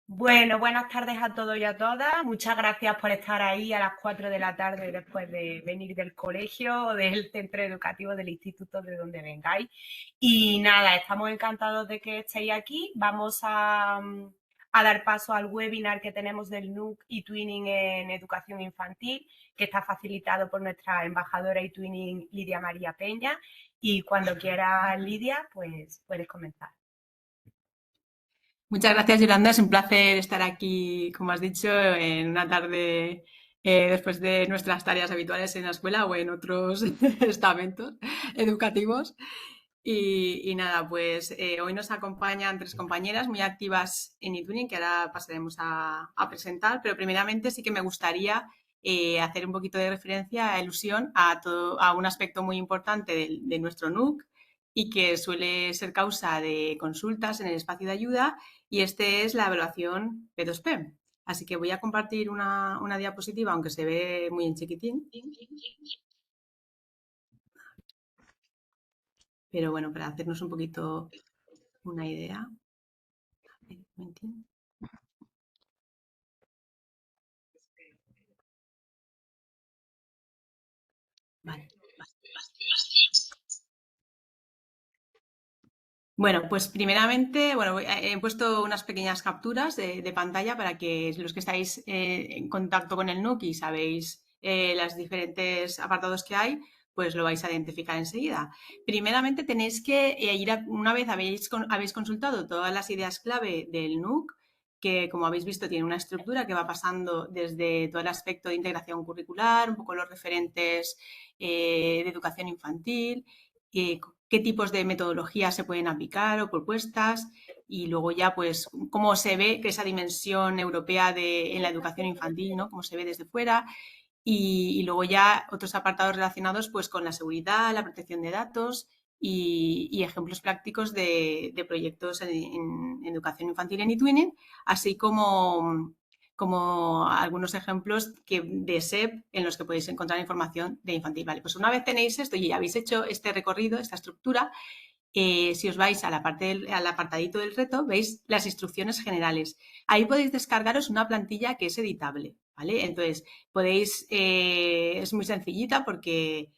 Bueno, buenas tardes a todos y a todas. Muchas gracias por estar ahí a las 4 de la tarde después de venir del colegio o del centro educativo del instituto de donde vengáis. Y nada, estamos encantados de que estéis aquí. Vamos a dar paso al webinar que tenemos del NUC y Twinning en educación infantil, que está facilitado por nuestra embajadora y Twinning Lidia María Peña. Y cuando quieras, Lidia, pues puedes comenzar. Muchas gracias, Yolanda. Es un placer estar aquí, como has dicho, en una tarde después de nuestras tareas habituales en la escuela o en otros estamentos educativos. Y nada, pues hoy nos acompañan tres compañeras muy activas en eTwinning que ahora pasaremos a presentar, pero primeramente sí que me gustaría hacer un poquito de referencia a ilusión a un aspecto muy importante de nuestro NUC y que suele ser causa de consultas en el espacio de ayuda, y este es la evaluación P2P. Así que voy a compartir una diapositiva, aunque se ve muy en chiquitín, pero bueno, para hacernos un poquito una idea. A ver, un momentín. Vale. Bueno, pues primeramente, bueno, he puesto unas pequeñas capturas de pantalla para que los que estáis en contacto con el NUC y sabéis los diferentes apartados que hay, pues lo vais a identificar enseguida. Primeramente tenéis que una vez habéis consultado todas las ideas clave del NUC, que como habéis visto tiene una estructura que va pasando desde todo el aspecto de integración curricular, un poco los referentes de educación infantil, eh, qué tipos de metodologías se pueden aplicar o propuestas, y luego ya pues cómo se ve que esa dimensión europea en la educación infantil, ¿no? Cómo se ve desde fuera, y luego ya otros apartados relacionados pues con la seguridad, la protección de datos y ejemplos prácticos de proyectos en educación infantil en eTwinning, así como algunos ejemplos de SEP en los que podéis encontrar información de infantil. Vale, pues una vez tenéis esto y ya habéis hecho este recorrido, esta estructura, si os vais a al apartadito del reto, veis las instrucciones generales. Ahí podéis descargaros una plantilla que es editable, ¿vale? Entonces, es muy sencillita porque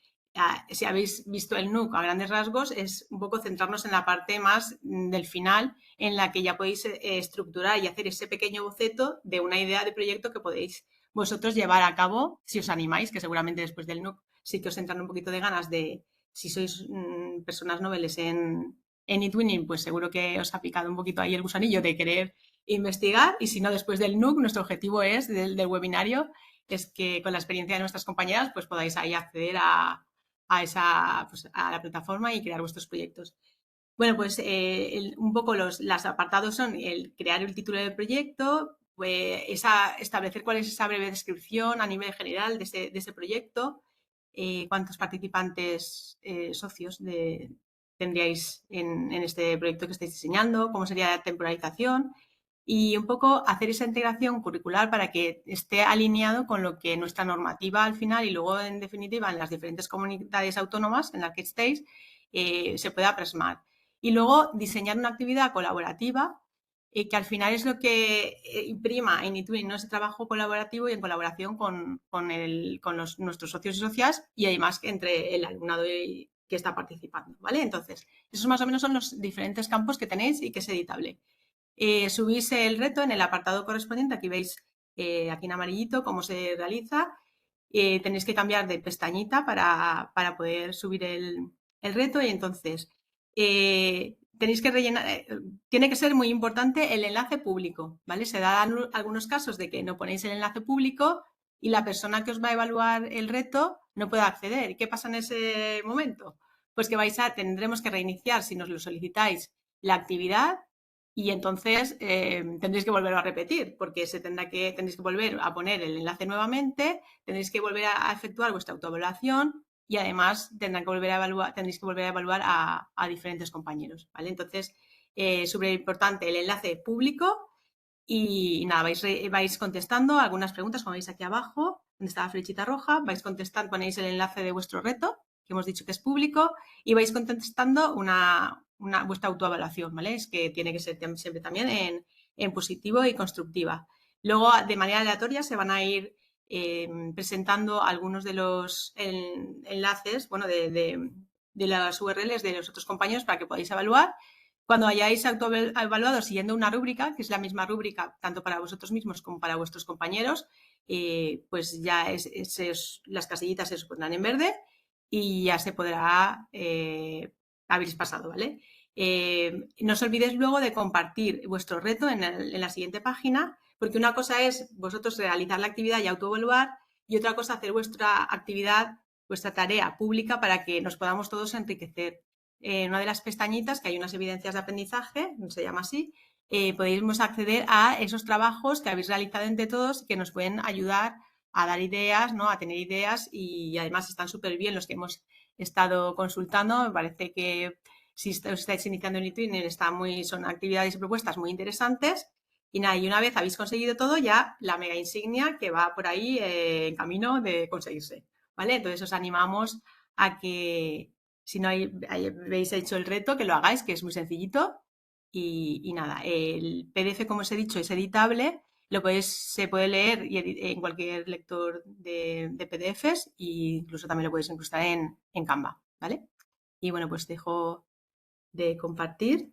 si habéis visto el NUC a grandes rasgos, es un poco centrarnos en la parte más del final, en la que ya podéis estructurar y hacer ese pequeño boceto de una idea de proyecto que podéis vosotros llevar a cabo si os animáis, que seguramente después del NUC sí que os entran un poquito de ganas de, si sois personas noveles en eTwinning, pues seguro que os ha picado un poquito ahí el gusanillo de querer investigar, y si no, después del NUC, nuestro objetivo del webinario es que con la experiencia de nuestras compañeras pues podáis ahí acceder a la plataforma y crear vuestros proyectos. Bueno, pues un poco los apartados son el crear el título del proyecto, pues establecer cuál es esa breve descripción a nivel general de ese proyecto, cuántos participantes socios tendríais en este proyecto que estáis diseñando, cómo sería la temporalización, y un poco hacer esa integración curricular para que esté alineado con lo que nuestra normativa al final y luego en definitiva en las diferentes comunidades autónomas en las que estéis se pueda plasmar. Y luego diseñar una actividad colaborativa, que al final es lo que imprima en eTwinning, ¿no? Ese trabajo colaborativo y en colaboración con nuestros socios y socias, y además entre el alumnado que está participando, ¿vale? Entonces, esos más o menos son los diferentes campos que tenéis y que es editable. Subís el reto en el apartado correspondiente, aquí veis aquí en amarillito cómo se realiza. Tenéis que cambiar de pestañita para poder subir el reto, y entonces tenéis que rellenar, tiene que ser muy importante el enlace público, ¿vale? Se dan algunos casos de que no ponéis el enlace público y la persona que os va a evaluar el reto no puede acceder. ¿Qué pasa en ese momento? Pues que tendremos que reiniciar, si nos lo solicitáis, la actividad, y entonces tendréis que volver a repetir porque tendréis que volver a poner el enlace nuevamente, tendréis que volver a efectuar vuestra autoevaluación, y además tendréis que volver a evaluar a diferentes compañeros, ¿vale? Entonces, súper importante el enlace público, y nada, vais contestando algunas preguntas, como veis aquí abajo, donde está la flechita roja, vais contestando, ponéis el enlace de vuestro reto, que hemos dicho que es público, y vais contestando vuestra autoevaluación, ¿vale? Es que tiene que ser siempre también en positivo y constructiva. Luego, de manera aleatoria, se van a ir presentando algunos de los enlaces, bueno, de las URLs de los otros compañeros para que podáis evaluar. Cuando hayáis autoevaluado siguiendo una rúbrica, que es la misma rúbrica tanto para vosotros mismos como para vuestros compañeros, pues ya las casillitas se pondrán en verde y ya se podrá, habéis pasado, ¿vale? No os olvidéis luego de compartir vuestro reto en la siguiente página, porque una cosa es vosotros realizar la actividad y autoevaluar, y otra cosa hacer vuestra actividad, vuestra tarea pública para que nos podamos todos enriquecer. En una de las pestañitas, que hay unas evidencias de aprendizaje, se llama así, podéis acceder a esos trabajos que habéis realizado entre todos que nos pueden ayudar a dar ideas, ¿no? A tener ideas, y además están súper bien los que hemos estado consultando. Me parece que si os estáis iniciando en eTwinning son actividades y propuestas muy interesantes. Y nada, y una vez habéis conseguido todo, ya la mega insignia que va por ahí en camino de conseguirse, ¿vale? Entonces os animamos a que, si no habéis hecho el reto, que lo hagáis, que es muy sencillito. Y nada, el PDF, como os he dicho, es editable, se puede leer en cualquier lector de PDFs, e incluso también lo podéis incrustar en Canva, ¿vale? Y bueno, pues dejo de compartir.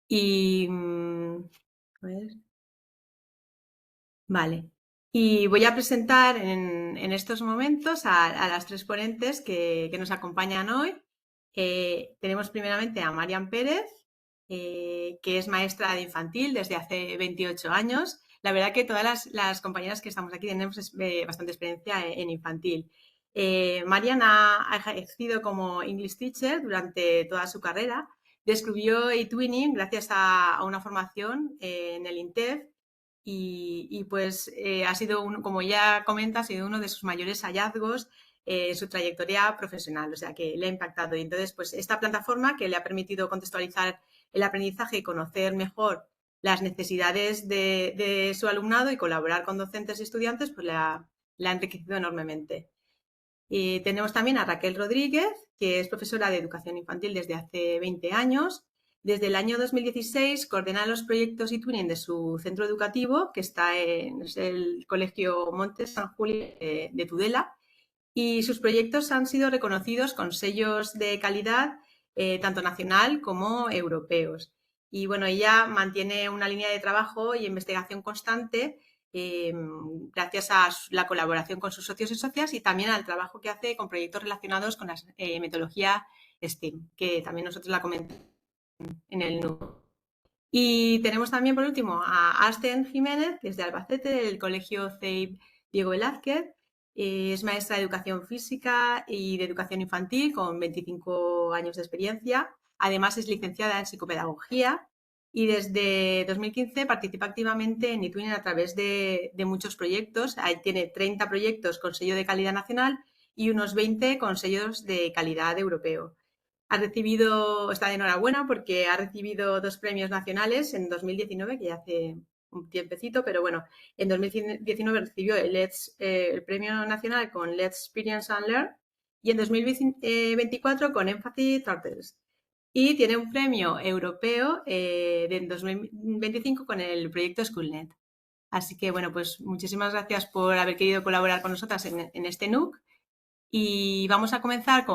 Y a ver. Vale. Y voy a presentar en estos momentos a las tres ponentes que nos acompañan hoy. Tenemos primeramente a Marian Pérez, que es maestra de infantil desde hace 28 años. La verdad que todas las compañeras que estamos aquí tenemos bastante experiencia en infantil. Marian ha ejercido como English Teacher durante toda su carrera. Descubrió eTwinning gracias a una formación en el INTEF, y pues ha sido, como ya comenta, ha sido uno de sus mayores hallazgos en su trayectoria profesional, o sea que le ha impactado. Y entonces, pues esta plataforma que le ha permitido contextualizar el aprendizaje y conocer mejor las necesidades de su alumnado y colaborar con docentes y estudiantes, pues le ha enriquecido enormemente. Y tenemos también a Raquel Rodríguez, que es profesora de educación infantil desde hace 20 años. Desde el año 2016 coordena los proyectos eTwinning de su centro educativo, que está en el Colegio Montes San Julio de Tudela, y sus proyectos han sido reconocidos con sellos de calidad tanto nacional como europeos. Y bueno, ella mantiene una línea de trabajo y investigación constante gracias a la colaboración con sus socios y socias, y también al trabajo que hace con proyectos relacionados con la metodología STEAM, que también nosotros la comentamos en el NUC. Y tenemos también, por último, a Asten Jiménez, que es de Albacete, del Colegio CEIP Diego Velázquez. Es maestra de educación física y de educación infantil con 25 años de experiencia. Además, es licenciada en psicopedagogía y desde 2015 participa activamente en eTwinning a través de muchos proyectos. Ahí tiene 30 proyectos con sello de calidad nacional y unos 20 con sellos de calidad europeo. Está de enhorabuena porque ha recibido 2 premios nacionales en 2019, que ya hace un tiempecito, pero bueno, en 2019 recibió el premio nacional con Let's Experience and Learn, y en 2024 con Empathy Turtles. Y tiene un premio europeo de 2025 con el proyecto Schoolnet. Así que bueno, pues muchísimas gracias por haber querido colaborar con nosotras en este NUC. Y vamos a comenzar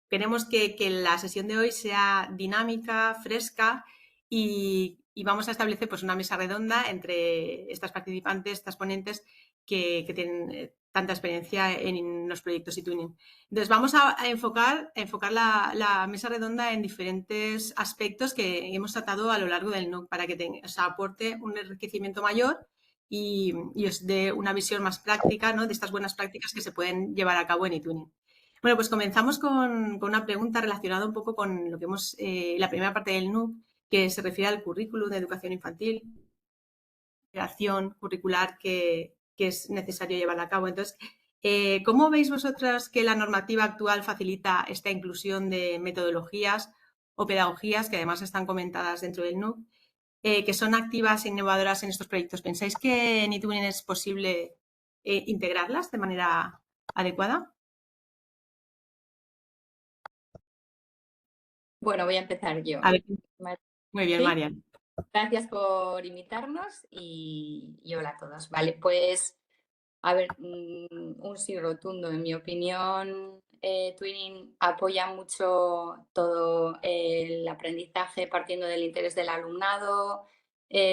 queremos que la sesión de hoy sea dinámica, fresca, y vamos a establecer pues una mesa redonda entre estas participantes, estas ponentes que tienen tanta experiencia en los proyectos eTwinning. Entonces vamos a enfocar la mesa redonda en diferentes aspectos que hemos tratado a lo largo del NUC para que os aporte un enriquecimiento mayor y os dé una visión más práctica, ¿no?, de estas buenas prácticas que se pueden llevar a cabo en eTwinning. Bueno, pues comenzamos con una pregunta relacionada un poco con lo que la primera parte del NUC, que se refiere al currículum de educación infantil, creación curricular que es necesario llevar a cabo. Entonces, ¿cómo veis vosotras que la normativa actual facilita esta inclusión de metodologías o pedagogías que además están comentadas dentro del NUC, que son activas e innovadoras en estos proyectos? ¿Pensáis que en eTwinning es posible integrarlas de manera adecuada? Bueno, voy a empezar yo. A ver, muy bien, ¿Sí? Marian. Gracias por invitarnos y hola a todos. Vale, pues a ver, un sí rotundo. En mi opinión, Twinning apoya mucho todo el aprendizaje partiendo del interés del alumnado,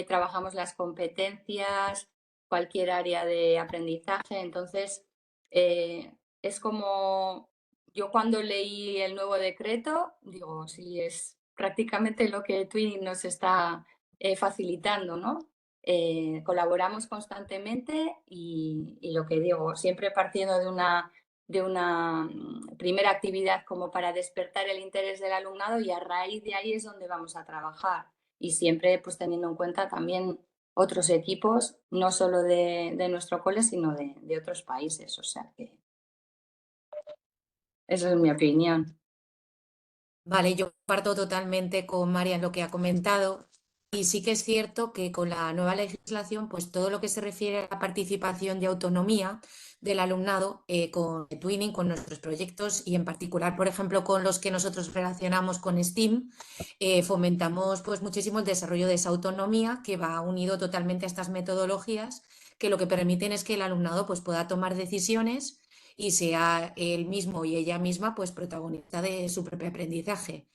trabajamos las competencias, cualquier área de aprendizaje. Entonces, es como yo cuando leí el nuevo decreto, digo, sí, es prácticamente lo que Twinning nos está facilitando, ¿no? Colaboramos constantemente y lo que digo, siempre partiendo de una primera actividad como para despertar el interés del alumnado y a raíz de ahí es donde vamos a trabajar. Y siempre pues teniendo en cuenta también otros equipos, no solo de nuestro cole, sino de otros países. O sea que esa es mi opinión. Vale, yo parto totalmente con María en lo que ha comentado y sí que es cierto que con la nueva legislación, pues todo lo que se refiere a la participación de autonomía del alumnado con Twinning, con nuestros proyectos y en particular, por ejemplo, con los que nosotros relacionamos con STEAM, fomentamos pues muchísimo el desarrollo de esa autonomía que va unido totalmente a estas metodologías que lo que permiten es que el alumnado pues pueda tomar decisiones y sea él mismo y ella misma pues protagonista de su propio aprendizaje.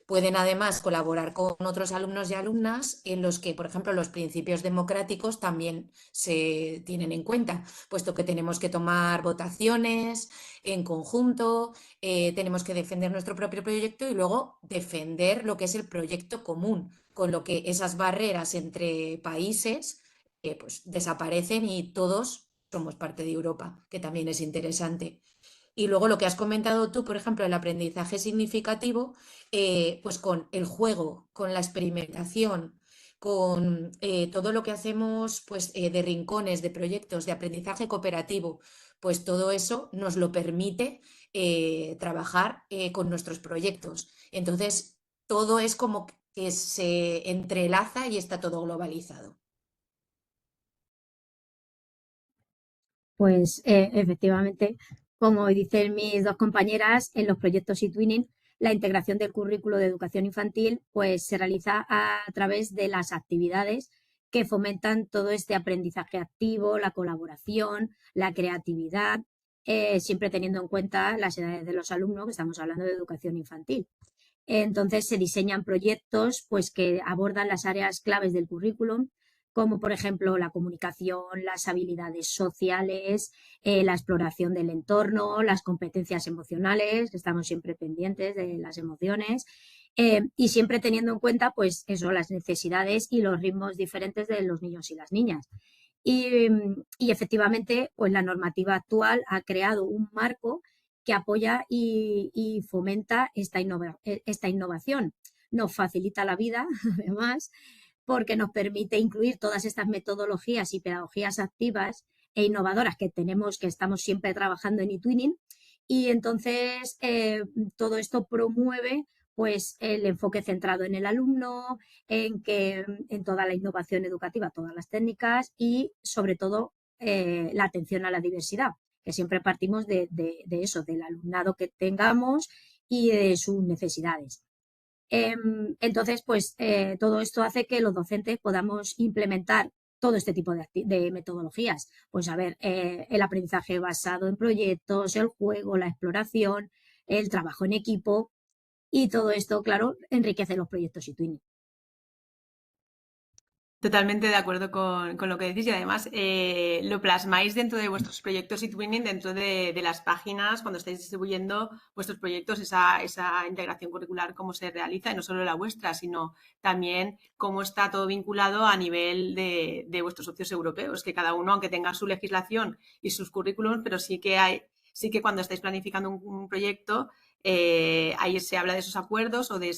Pueden además colaborar con otros alumnos y alumnas en los que, por ejemplo, los principios democráticos también se tienen en cuenta, puesto que tenemos que tomar votaciones en conjunto, tenemos que defender nuestro propio proyecto y luego defender lo que es el proyecto común, con lo que esas barreras entre países pues desaparecen y todos somos parte de Europa, que también es interesante. Y luego lo que has comentado tú, por ejemplo, el aprendizaje significativo, pues con el juego, con la experimentación, con todo lo que hacemos pues, de rincones, de proyectos, de aprendizaje cooperativo, pues todo eso nos lo permite trabajar con nuestros proyectos. Entonces, todo es como que se entrelaza y está todo globalizado. Pues efectivamente, como dicen mis dos compañeras, en los proyectos eTwinning, la integración del currículo de educación infantil pues se realiza a través de las actividades que fomentan todo este aprendizaje activo, la colaboración, la creatividad, siempre teniendo en cuenta las edades de los alumnos, que estamos hablando de educación infantil. Entonces se diseñan proyectos pues, que abordan las áreas claves del currículum, como por ejemplo la comunicación, las habilidades sociales, la exploración del entorno, las competencias emocionales, que estamos siempre pendientes de las emociones, y siempre teniendo en cuenta pues eso, las necesidades y los ritmos diferentes de los niños y las niñas. Y efectivamente, pues la normativa actual ha creado un marco que apoya y fomenta esta innovación. Nos facilita la vida, además, porque nos permite incluir todas estas metodologías y pedagogías activas e innovadoras que tenemos, que estamos siempre trabajando en eTwinning. Y entonces todo esto promueve pues el enfoque centrado en el alumno, en toda la innovación educativa, todas las técnicas y sobre todo la atención a la diversidad, que siempre partimos de eso, del alumnado que tengamos y de sus necesidades. Entonces, pues todo esto hace que los docentes podamos implementar todo este tipo de metodologías. Pues a ver, el aprendizaje basado en proyectos, el juego, la exploración, el trabajo en equipo y todo esto, claro, enriquece los proyectos eTwinning. Totalmente de acuerdo con lo que decís y además lo plasmáis dentro de vuestros proyectos eTwinning, dentro de las páginas, cuando estáis distribuyendo vuestros proyectos, esa integración curricular, cómo se realiza, y no solo la vuestra, sino también cómo está todo vinculado a nivel de vuestros socios europeos, que cada uno, aunque tenga su legislación y sus currículums, pero sí que cuando estáis planificando un proyecto, ahí se habla de esos acuerdos o de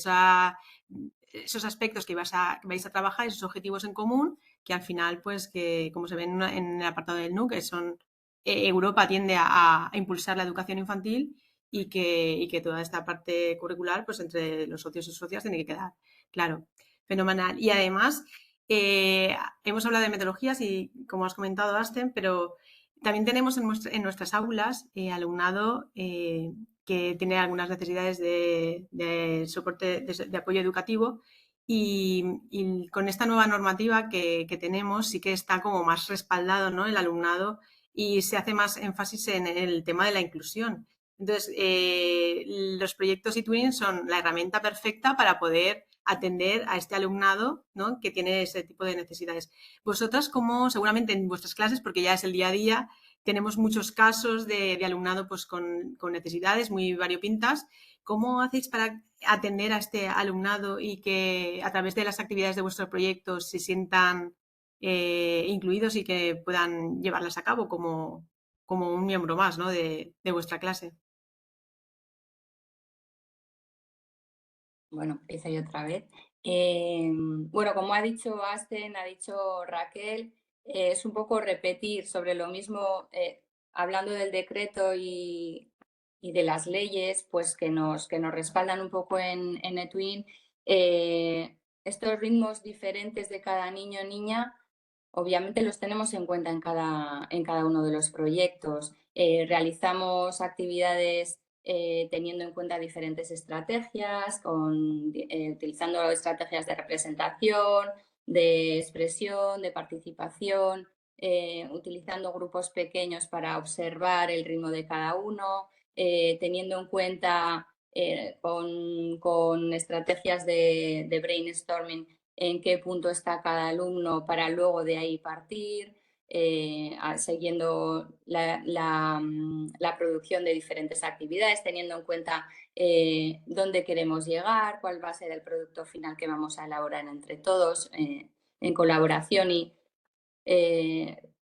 esos aspectos que vais a trabajar, esos objetivos en común, que al final, pues, que como se ve en el apartado del NUC, que son Europa tiende a impulsar la educación infantil y que toda esta parte curricular, pues entre los socios y socias tiene que quedar claro. Fenomenal. Y además, hemos hablado de metodologías y, como has comentado, Asten, pero también tenemos en nuestras aulas alumnado que tiene algunas necesidades de soporte, de apoyo educativo Y con esta nueva normativa que tenemos sí que está como más respaldado, ¿no?, el alumnado y se hace más énfasis en el tema de la inclusión. Entonces, los proyectos eTwinning son la herramienta perfecta para poder atender a este alumnado, ¿no?, que tiene ese tipo de necesidades. Vosotras, como seguramente en vuestras clases, porque ya es el día a día, tenemos muchos casos de alumnado pues, con necesidades muy variopintas. ¿Cómo hacéis para atender a este alumnado y que a través de las actividades de vuestros proyectos se sientan incluidos y que puedan llevarlas a cabo como un miembro más, ¿no?, de vuestra clase? Bueno, empiezo yo otra vez. Bueno, como ha dicho Asten, ha dicho Raquel, es un poco repetir sobre lo mismo, hablando del decreto y de las leyes, pues que nos respaldan un poco en eTwin. Estos ritmos diferentes de cada niño o niña, obviamente los tenemos en cuenta en cada uno de los proyectos. Realizamos actividades teniendo en cuenta diferentes estrategias, utilizando estrategias de representación, de expresión, de participación, utilizando grupos pequeños para observar el ritmo de cada uno, teniendo en cuenta con estrategias de brainstorming en qué punto está cada alumno para luego de ahí partir. Siguiendo la producción de diferentes actividades, teniendo en cuenta dónde queremos llegar, cuál va a ser el producto final que vamos a elaborar entre todos en colaboración. Y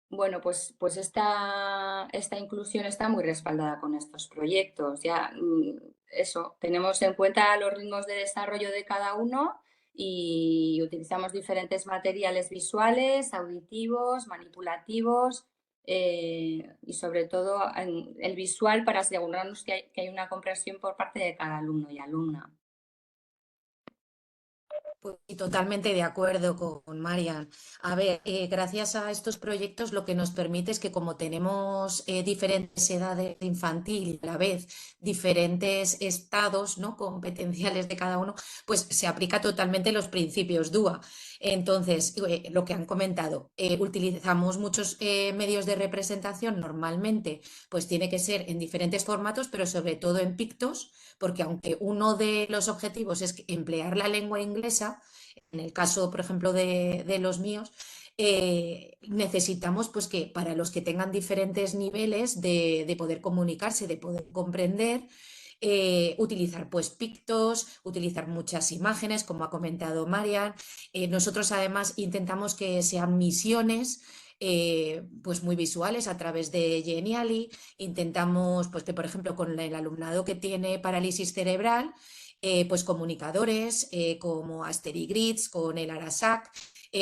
bueno, pues esta inclusión está muy respaldada con estos proyectos. Ya eso, tenemos en cuenta los ritmos de desarrollo de cada uno y utilizamos diferentes materiales visuales, auditivos, manipulativos y sobre todo el visual para asegurarnos que hay una comprensión por parte de cada alumno y alumna. Pues sí, totalmente de acuerdo con Marian. A ver, gracias a estos proyectos lo que nos permite es que como tenemos diferentes edades infantil y a la vez diferentes estados, ¿no?, competenciales de cada uno, pues se aplica totalmente los principios DUA. Entonces, lo que han comentado, utilizamos muchos medios de representación normalmente, pues tiene que ser en diferentes formatos, pero sobre todo en pictos, porque aunque uno de los objetivos es emplear la lengua inglesa, en el caso, por ejemplo, de los míos, necesitamos pues que para los que tengan diferentes niveles de poder comunicarse, de poder comprender, utilizar pues pictos, utilizar muchas imágenes, como ha comentado Marian. Nosotros además intentamos que sean misiones pues muy visuales a través de Genially. Intentamos pues que, por ejemplo, con el alumnado que tiene parálisis cerebral, pues comunicadores como Asterigrids, con el Arasac.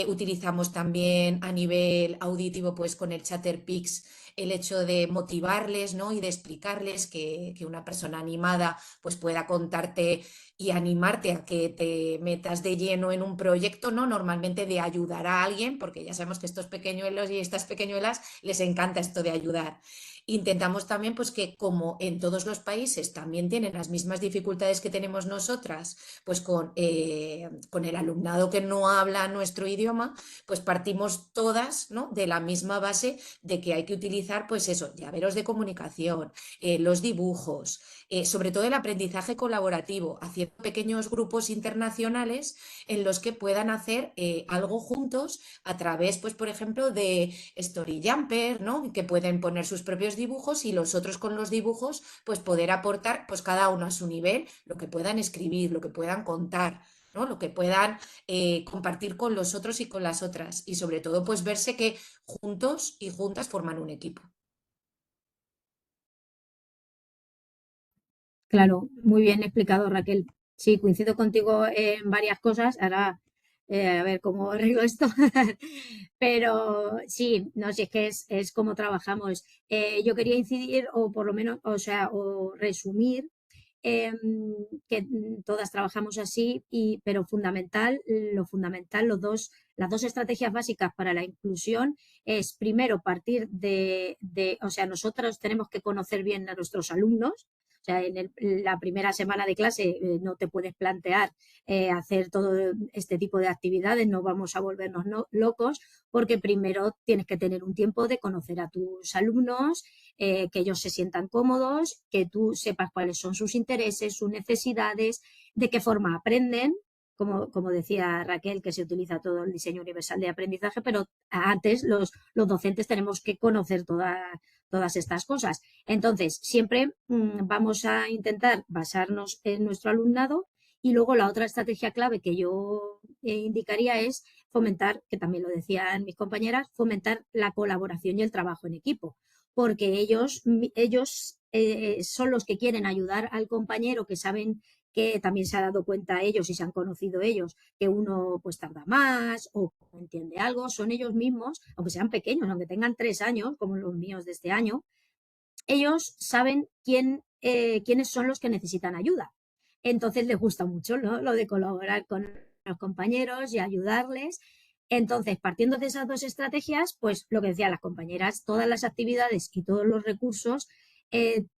Utilizamos también a nivel auditivo pues con el Chatterpix el hecho de motivarles, ¿no?, y de explicarles que una persona animada pues pueda contarte y animarte a que te metas de lleno en un proyecto, ¿no?, normalmente de ayudar a alguien, porque ya sabemos que estos pequeñuelos y estas pequeñuelas les encanta esto de ayudar. Intentamos también pues que como en todos los países también tienen las mismas dificultades que tenemos nosotras, pues con el alumnado que no habla nuestro idioma, pues partimos todas, ¿no?, de la misma base de que hay que utilizar pues eso, llaveros de comunicación, los dibujos, sobre todo el aprendizaje colaborativo, haciendo pequeños grupos internacionales en los que puedan hacer algo juntos a través, pues por ejemplo, de Story Jumper, ¿no?, que pueden poner sus propios dibujos y los otros con los dibujos, pues poder aportar, pues cada uno a su nivel, lo que puedan escribir, lo que puedan contar, ¿no?, lo que puedan compartir con los otros y con las otras. Y sobre todo, pues verse que juntos y juntas forman un equipo. Claro, muy bien explicado, Raquel. Sí, coincido contigo en varias cosas. Ahora, a ver cómo arreglo esto. Pero sí, no, si es que es como trabajamos. Yo quería incidir, o por lo menos, o sea, o resumir, em, que todas trabajamos así, pero lo fundamental, las dos estrategias básicas para la inclusión es primero partir o sea, nosotros tenemos que conocer bien a nuestros alumnos, O sea, la primera semana de clase no te puedes plantear hacer todo este tipo de actividades, no vamos a volvernos locos, porque primero tienes que tener un tiempo de conocer a tus alumnos, que ellos se sientan cómodos, que tú sepas cuáles son sus intereses, sus necesidades, de qué forma aprenden. Como decía Raquel, que se utiliza todo el diseño universal de aprendizaje, pero antes los docentes tenemos que conocer todas estas cosas. Entonces, siempre vamos a intentar basarnos en nuestro alumnado, y luego la otra estrategia clave que yo indicaría es fomentar, que también lo decían mis compañeras, fomentar la colaboración y el trabajo en equipo, porque ellos son los que quieren ayudar al compañero, que saben que también se ha dado cuenta ellos y se han conocido ellos que uno pues tarda más o no entiende algo, son ellos mismos, aunque sean pequeños, aunque tengan 3 años, como los míos de este año, ellos saben quiénes son los que necesitan ayuda. Entonces les gusta mucho, ¿no?, lo de colaborar con los compañeros y ayudarles. Entonces, partiendo de esas 2 estrategias, pues lo que decían las compañeras, todas las actividades y todos los recursos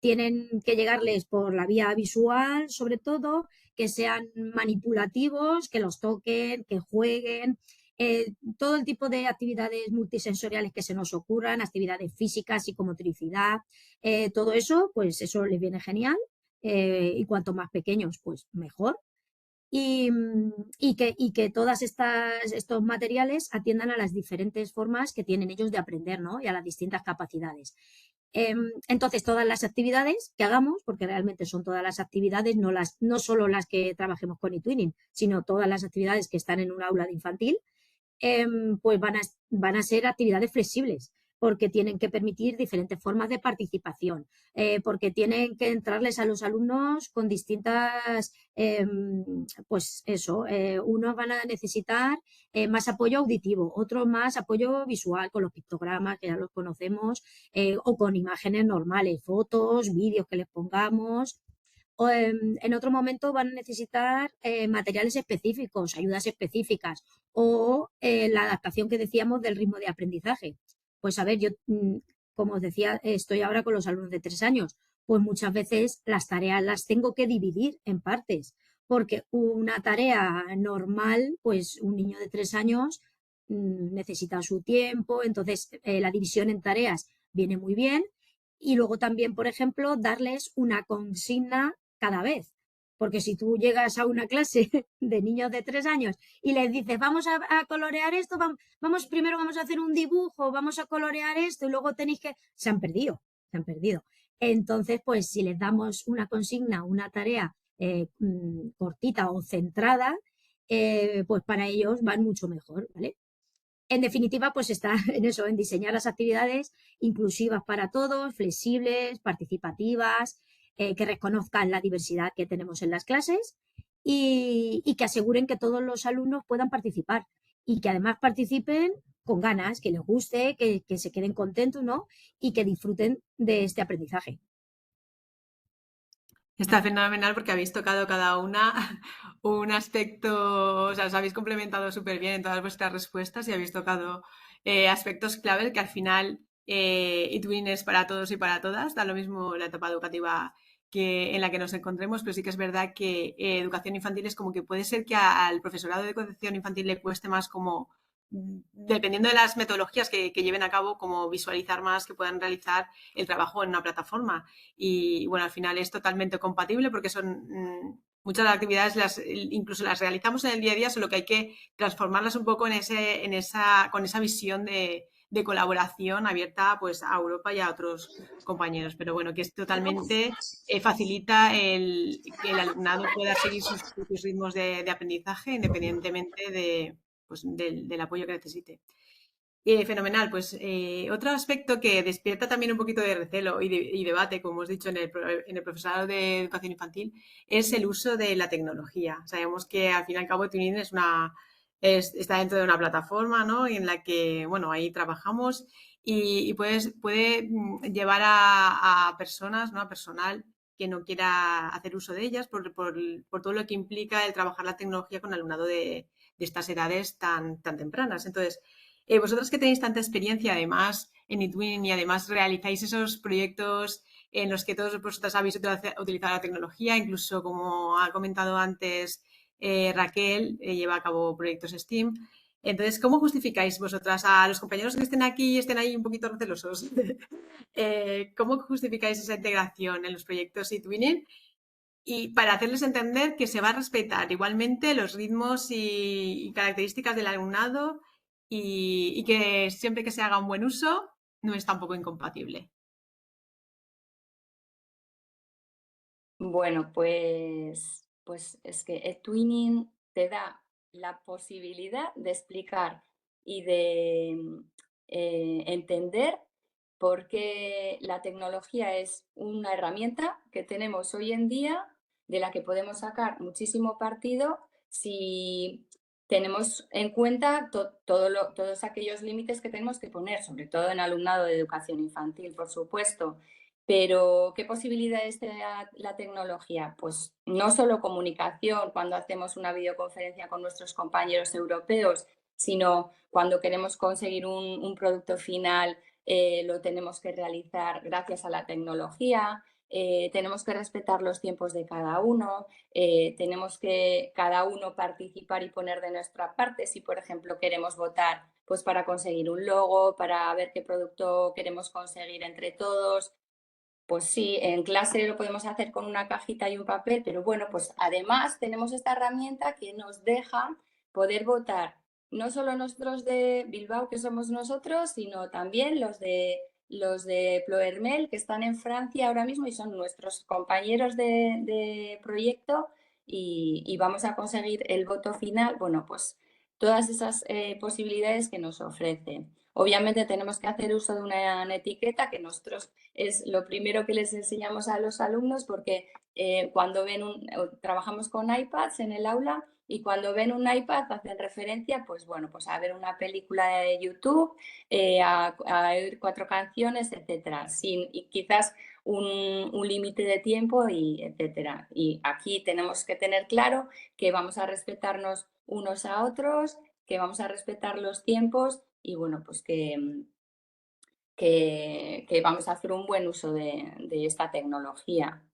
tienen que llegarles por la vía visual, sobre todo, que sean manipulativos, que los toquen, que jueguen, todo el tipo de actividades multisensoriales que se nos ocurran, actividades físicas, psicomotricidad, todo eso, pues eso les viene genial, y cuanto más pequeños, pues mejor. Y que todas estos materiales atiendan a las diferentes formas que tienen ellos de aprender, ¿no?, y a las distintas capacidades. Entonces, todas las actividades que hagamos, porque realmente son todas las actividades, no solo las que trabajemos con eTwinning, sino todas las actividades que están en un aula de infantil, pues van a ser actividades flexibles, porque tienen que permitir diferentes formas de participación, porque tienen que entrarles a los alumnos con distintas, pues eso, unos van a necesitar más apoyo auditivo, otros más apoyo visual con los pictogramas, que ya los conocemos, o con imágenes normales, fotos, vídeos que les pongamos. O en otro momento van a necesitar materiales específicos, ayudas específicas, o la adaptación que decíamos del ritmo de aprendizaje. Pues a ver, yo, como os decía, estoy ahora con los alumnos de 3 años, pues muchas veces las tareas las tengo que dividir en partes, porque una tarea normal, pues un niño de 3 años necesita su tiempo, entonces la división en tareas viene muy bien. Y luego también, por ejemplo, darles una consigna cada vez. Porque si tú llegas a una clase de niños de 3 años y les dices, vamos a colorear esto, primero vamos a hacer un dibujo, vamos a colorear esto y luego tenéis que... Se han perdido. Entonces, pues si les damos una consigna, una tarea cortita o centrada, pues para ellos van mucho mejor, ¿vale? En definitiva, pues está en eso, en diseñar las actividades inclusivas para todos, flexibles, participativas, que reconozcan la diversidad que tenemos en las clases y que aseguren que todos los alumnos puedan participar y que además participen con ganas, que les guste, que se queden contentos, ¿no?, y que disfruten de este aprendizaje. Está fenomenal porque habéis tocado cada una un aspecto, o sea, os habéis complementado súper bien en todas vuestras respuestas y habéis tocado aspectos clave que al final eTwinning es para todos y para todas, da lo mismo la etapa educativa en la que nos encontremos, pero sí que es verdad que educación infantil es como que puede ser que al profesorado de educación infantil le cueste más, como dependiendo de las metodologías que lleven a cabo, como visualizar más, que puedan realizar el trabajo en una plataforma. Y bueno, al final es totalmente compatible porque son muchas de las actividades, incluso las realizamos en el día a día, solo que hay que transformarlas un poco con esa visión de colaboración abierta pues a Europa y a otros compañeros. Pero bueno, que es totalmente facilita que el alumnado pueda seguir sus propios ritmos de aprendizaje independientemente del apoyo que necesite. Fenomenal. Pues otro aspecto que despierta también un poquito de recelo y debate, como hemos dicho en el profesorado de educación infantil, es el uso de la tecnología. Sabemos que al fin y al cabo eTwinning está dentro de una plataforma, ¿no?, en la que, bueno, ahí trabajamos y puede llevar a personas, ¿no?, a personal que no quiera hacer uso de ellas por todo lo que implica el trabajar la tecnología con alumnado de estas edades tan tempranas. Entonces, vosotros que tenéis tanta experiencia además en eTwinning y además realizáis esos proyectos en los que todos vosotros habéis utilizado la tecnología, incluso como ha comentado antes Raquel, lleva a cabo proyectos STEAM. Entonces, ¿cómo justificáis vosotras a los compañeros que estén aquí y estén ahí un poquito recelosos? ¿Cómo justificáis esa integración en los proyectos eTwinning? Y para hacerles entender que se va a respetar igualmente los ritmos y características del alumnado y que siempre que se haga un buen uso no es tampoco incompatible. Bueno, pues es que el Twinning te da la posibilidad de explicar y de entender por qué la tecnología es una herramienta que tenemos hoy en día de la que podemos sacar muchísimo partido si tenemos en cuenta todos aquellos límites que tenemos que poner, sobre todo en alumnado de educación infantil, por supuesto. Pero, ¿qué posibilidades te da la tecnología? Pues no solo comunicación cuando hacemos una videoconferencia con nuestros compañeros europeos, sino cuando queremos conseguir un producto final, lo tenemos que realizar gracias a la tecnología. Tenemos que respetar los tiempos de cada uno, tenemos que cada uno participar y poner de nuestra parte. Si, por ejemplo, queremos votar pues para conseguir un logo, para ver qué producto queremos conseguir entre todos. Pues sí, en clase lo podemos hacer con una cajita y un papel, pero bueno, pues además tenemos esta herramienta que nos deja poder votar no solo nosotros de Bilbao, que somos nosotros, sino también los de Ploermel, que están en Francia ahora mismo y son nuestros compañeros de proyecto y vamos a conseguir el voto final. Bueno, pues todas esas posibilidades que nos ofrece. Obviamente tenemos que hacer uso de una etiqueta que nosotros es lo primero que les enseñamos a los alumnos porque cuando trabajamos con iPads en el aula y cuando ven un iPad hacen referencia pues bueno, pues a ver una película de YouTube, a oír 4 canciones, etcétera, y quizás un límite de tiempo y etcétera. Y aquí tenemos que tener claro que vamos a respetarnos unos a otros, que vamos a respetar los tiempos y bueno, pues que vamos a hacer un buen uso de esta tecnología.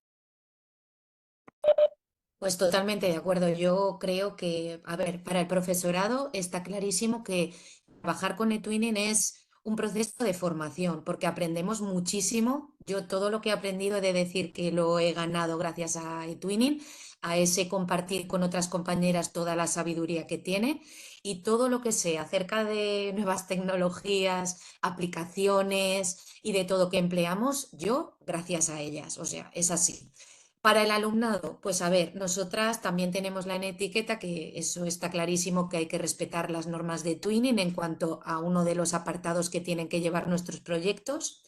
Pues totalmente de acuerdo. Yo creo que, a ver, para el profesorado está clarísimo que trabajar con eTwinning es un proceso de formación, porque aprendemos muchísimo. Yo todo lo que he aprendido he de decir que lo he ganado gracias a eTwinning, a ese compartir con otras compañeras toda la sabiduría que tiene y todo lo que sé acerca de nuevas tecnologías, aplicaciones y de todo que empleamos, yo gracias a ellas. O sea, es así. Para el alumnado, pues a ver, nosotras también tenemos la etiqueta, que eso está clarísimo que hay que respetar las normas de Twinning en cuanto a uno de los apartados que tienen que llevar nuestros proyectos.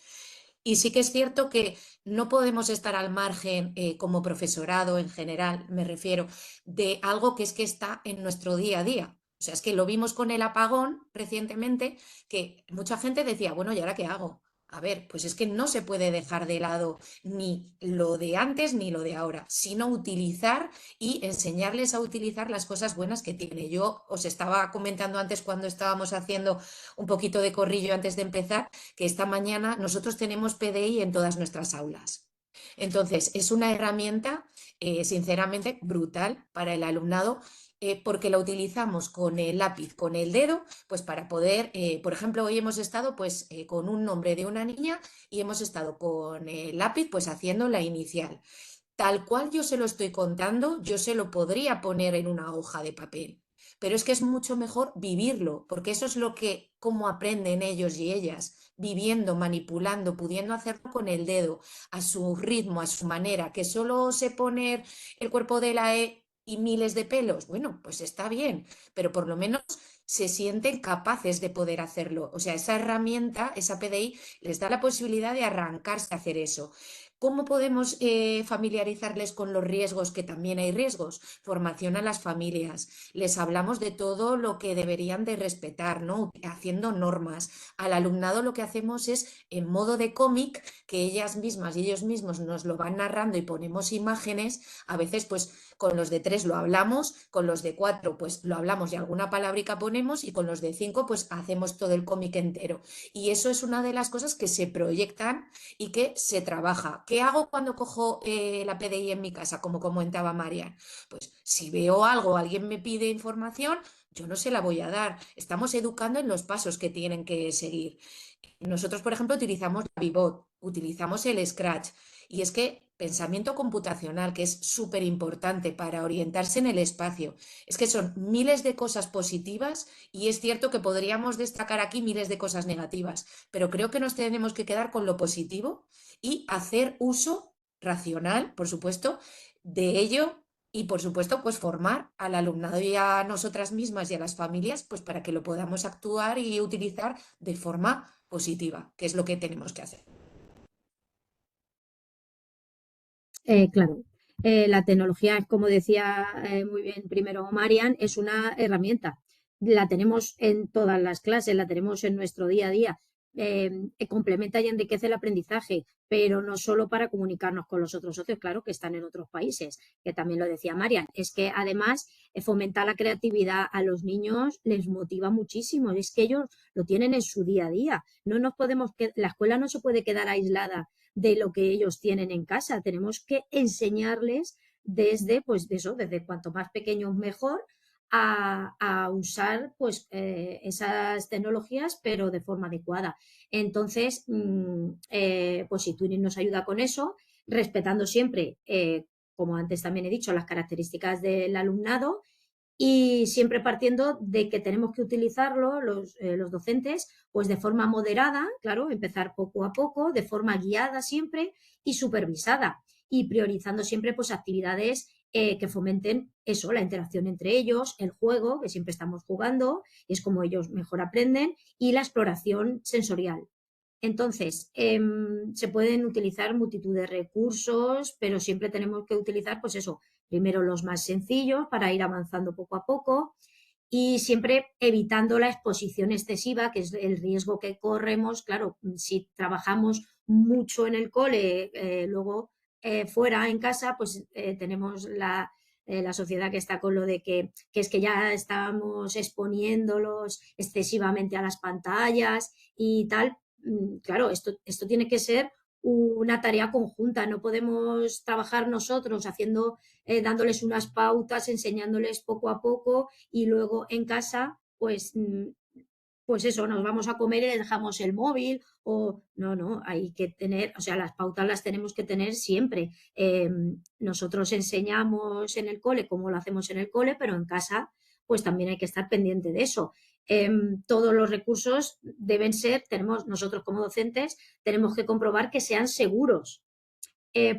Y sí que es cierto que no podemos estar al margen, como profesorado en general, me refiero, de algo que es que está en nuestro día a día. O sea, es que lo vimos con el apagón recientemente, que mucha gente decía, bueno, ¿y ahora qué hago? A ver, pues es que no se puede dejar de lado ni lo de antes ni lo de ahora, sino utilizar y enseñarles a utilizar las cosas buenas que tiene. Yo os estaba comentando antes cuando estábamos haciendo un poquito de corrillo antes de empezar, que esta mañana nosotros tenemos PDI en todas nuestras aulas. Entonces, es una herramienta, sinceramente, brutal para el alumnado. Porque la utilizamos con el lápiz, con el dedo, pues para poder, por ejemplo, hoy hemos estado pues con un nombre de una niña y hemos estado con el lápiz pues haciendo la inicial. Tal cual yo se lo estoy contando, yo se lo podría poner en una hoja de papel, pero es que es mucho mejor vivirlo, porque eso es lo que, cómo aprenden ellos y ellas, viviendo, manipulando, pudiendo hacerlo con el dedo, a su ritmo, a su manera, que solo sé poner el cuerpo de la E y miles de pelos, bueno, pues está bien, pero por lo menos se sienten capaces de poder hacerlo. O sea, esa herramienta, esa PDI, les da la posibilidad de arrancarse a hacer eso. ¿Cómo podemos familiarizarles con los riesgos? Que también hay riesgos. Formación a las familias. Les hablamos de todo lo que deberían de respetar, ¿no? Haciendo normas. Al alumnado lo que hacemos es en modo de cómic, que ellas mismas y ellos mismos nos lo van narrando y ponemos imágenes. A veces, pues, con los de 3 lo hablamos, con los de 4 pues lo hablamos y alguna palabrica ponemos, y con los de 5 pues hacemos todo el cómic entero. Y eso es una de las cosas que se proyectan y que se trabaja. ¿Qué hago cuando cojo la PDI en mi casa, como comentaba Marian? Pues si veo algo, alguien me pide información, yo no se la voy a dar. Estamos educando en los pasos que tienen que seguir. Nosotros, por ejemplo, utilizamos la Vivot, utilizamos el Scratch, y es que pensamiento computacional, que es súper importante para orientarse en el espacio, es que son miles de cosas positivas, y es cierto que podríamos destacar aquí miles de cosas negativas, pero creo que nos tenemos que quedar con lo positivo y hacer uso racional, por supuesto, de ello. Y por supuesto, pues formar al alumnado y a nosotras mismas y a las familias, pues para que lo podamos actuar y utilizar de forma positiva, que es lo que tenemos que hacer. Claro, la tecnología, como decía muy bien primero Marian, es una herramienta. La tenemos en todas las clases, la tenemos en nuestro día a día. Complementa y enriquece el aprendizaje, pero no solo para comunicarnos con los otros socios, claro, que están en otros países, que también lo decía Marian. Es que además fomenta la creatividad a los niños, les motiva muchísimo. Es que ellos lo tienen en su día a día. No nos podemos, la escuela no se puede quedar aislada de lo que ellos tienen en casa. Tenemos que enseñarles desde, pues de eso, desde cuanto más pequeños mejor, a usar pues esas tecnologías, pero de forma adecuada. Entonces, pues si Twinning nos ayuda con eso, respetando siempre, como antes también he dicho, las características del alumnado, y siempre partiendo de que tenemos que utilizarlo los docentes pues de forma moderada, claro, empezar poco a poco, de forma guiada siempre y supervisada, y priorizando siempre pues actividades que fomenten eso, la interacción entre ellos, el juego, que siempre estamos jugando, y es como ellos mejor aprenden, y la exploración sensorial. Entonces, se pueden utilizar multitud de recursos, pero siempre tenemos que utilizar, pues eso, primero los más sencillos para ir avanzando poco a poco, y siempre evitando la exposición excesiva, que es el riesgo que corremos. Claro, si trabajamos mucho en el cole, luego fuera en casa, pues tenemos la sociedad que está con lo de que es que ya estamos exponiéndolos excesivamente a las pantallas y tal. Claro, esto tiene que ser una tarea conjunta, no podemos trabajar nosotros haciendo, dándoles unas pautas, enseñándoles poco a poco, y luego en casa, pues eso, nos vamos a comer y les dejamos el móvil, o no, hay que tener, o sea, las pautas las tenemos que tener siempre. Nosotros enseñamos en el cole como lo hacemos en el cole, pero en casa pues también hay que estar pendiente de eso. Todos los recursos deben ser, nosotros como docentes tenemos que comprobar que sean seguros.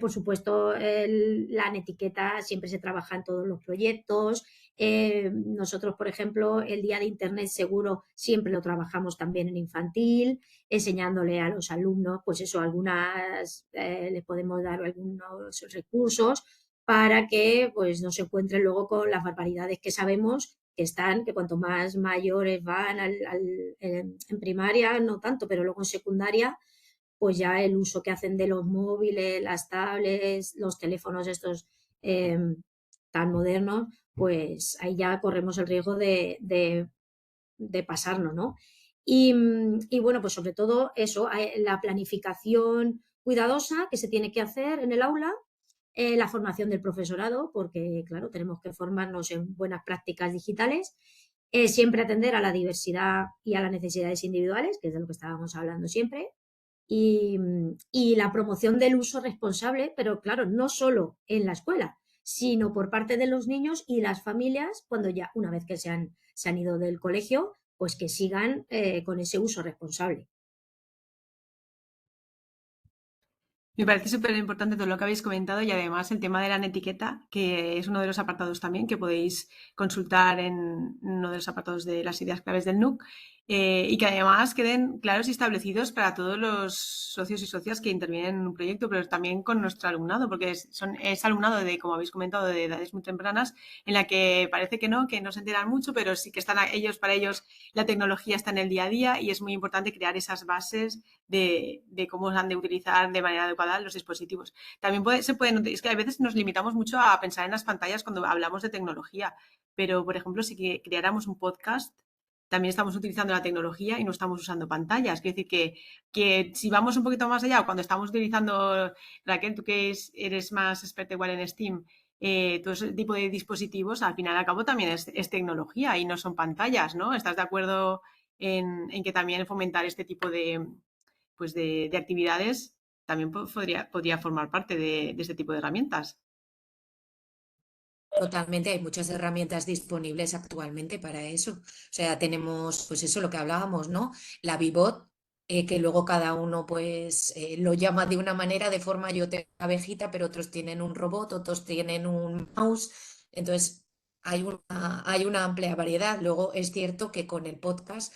Por supuesto, la etiqueta siempre se trabaja en todos los proyectos. Nosotros, por ejemplo, el día de Internet seguro siempre lo trabajamos también en infantil, enseñándole a los alumnos, pues eso, les podemos dar algunos recursos para que pues no se encuentren luego con las barbaridades que sabemos que cuanto más mayores van en primaria, no tanto, pero luego en secundaria, pues ya el uso que hacen de los móviles, las tablets, los teléfonos estos tan modernos, pues ahí ya corremos el riesgo de pasarnos, ¿no? Y bueno, pues sobre todo eso, la planificación cuidadosa que se tiene que hacer en el aula, la formación del profesorado, porque claro, tenemos que formarnos en buenas prácticas digitales, siempre atender a la diversidad y a las necesidades individuales, que es de lo que estábamos hablando siempre, y la promoción del uso responsable, pero claro, no solo en la escuela, sino por parte de los niños y las familias, cuando ya, una vez que se han ido del colegio, pues que sigan con ese uso responsable. Me parece súper importante todo lo que habéis comentado, y además el tema de la netiqueta, que es uno de los apartados también que podéis consultar en uno de los apartados de las ideas claves del NUC. y que además queden claros y establecidos para todos los socios y socias que intervienen en un proyecto, pero también con nuestro alumnado, porque es alumnado de, como habéis comentado, de edades muy tempranas, en la que parece que no se enteran mucho, pero sí que están para ellos la tecnología está en el día a día y es muy importante crear esas bases de cómo han de utilizar de manera adecuada los dispositivos. También es que a veces nos limitamos mucho a pensar en las pantallas cuando hablamos de tecnología, pero por ejemplo, si creáramos un podcast, también estamos utilizando la tecnología y no estamos usando pantallas. Quiere decir que si vamos un poquito más allá, cuando estamos utilizando, Raquel, tú que eres más experta igual en Steam, todo ese tipo de dispositivos, al final y al cabo también es tecnología y no son pantallas, ¿no? ¿Estás de acuerdo en que también fomentar este tipo de actividades también podría formar parte de este tipo de herramientas? Totalmente, hay muchas herramientas disponibles actualmente para eso. O sea, tenemos, pues eso, lo que hablábamos, ¿no? La Vivot, que luego cada uno, pues, lo llama de una manera, de forma yo tengo una abejita, pero otros tienen un robot, otros tienen un mouse. Entonces, hay una amplia variedad. Luego, es cierto que con el podcast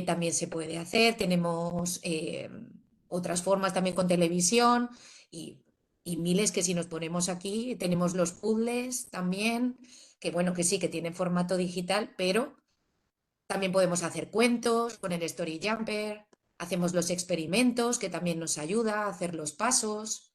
también se puede hacer. Tenemos otras formas también con televisión y miles que si nos ponemos aquí, tenemos los puzzles también, que bueno, que sí, que tienen formato digital, pero también podemos hacer cuentos con el Story Jumper, hacemos los experimentos, que también nos ayuda a hacer los pasos.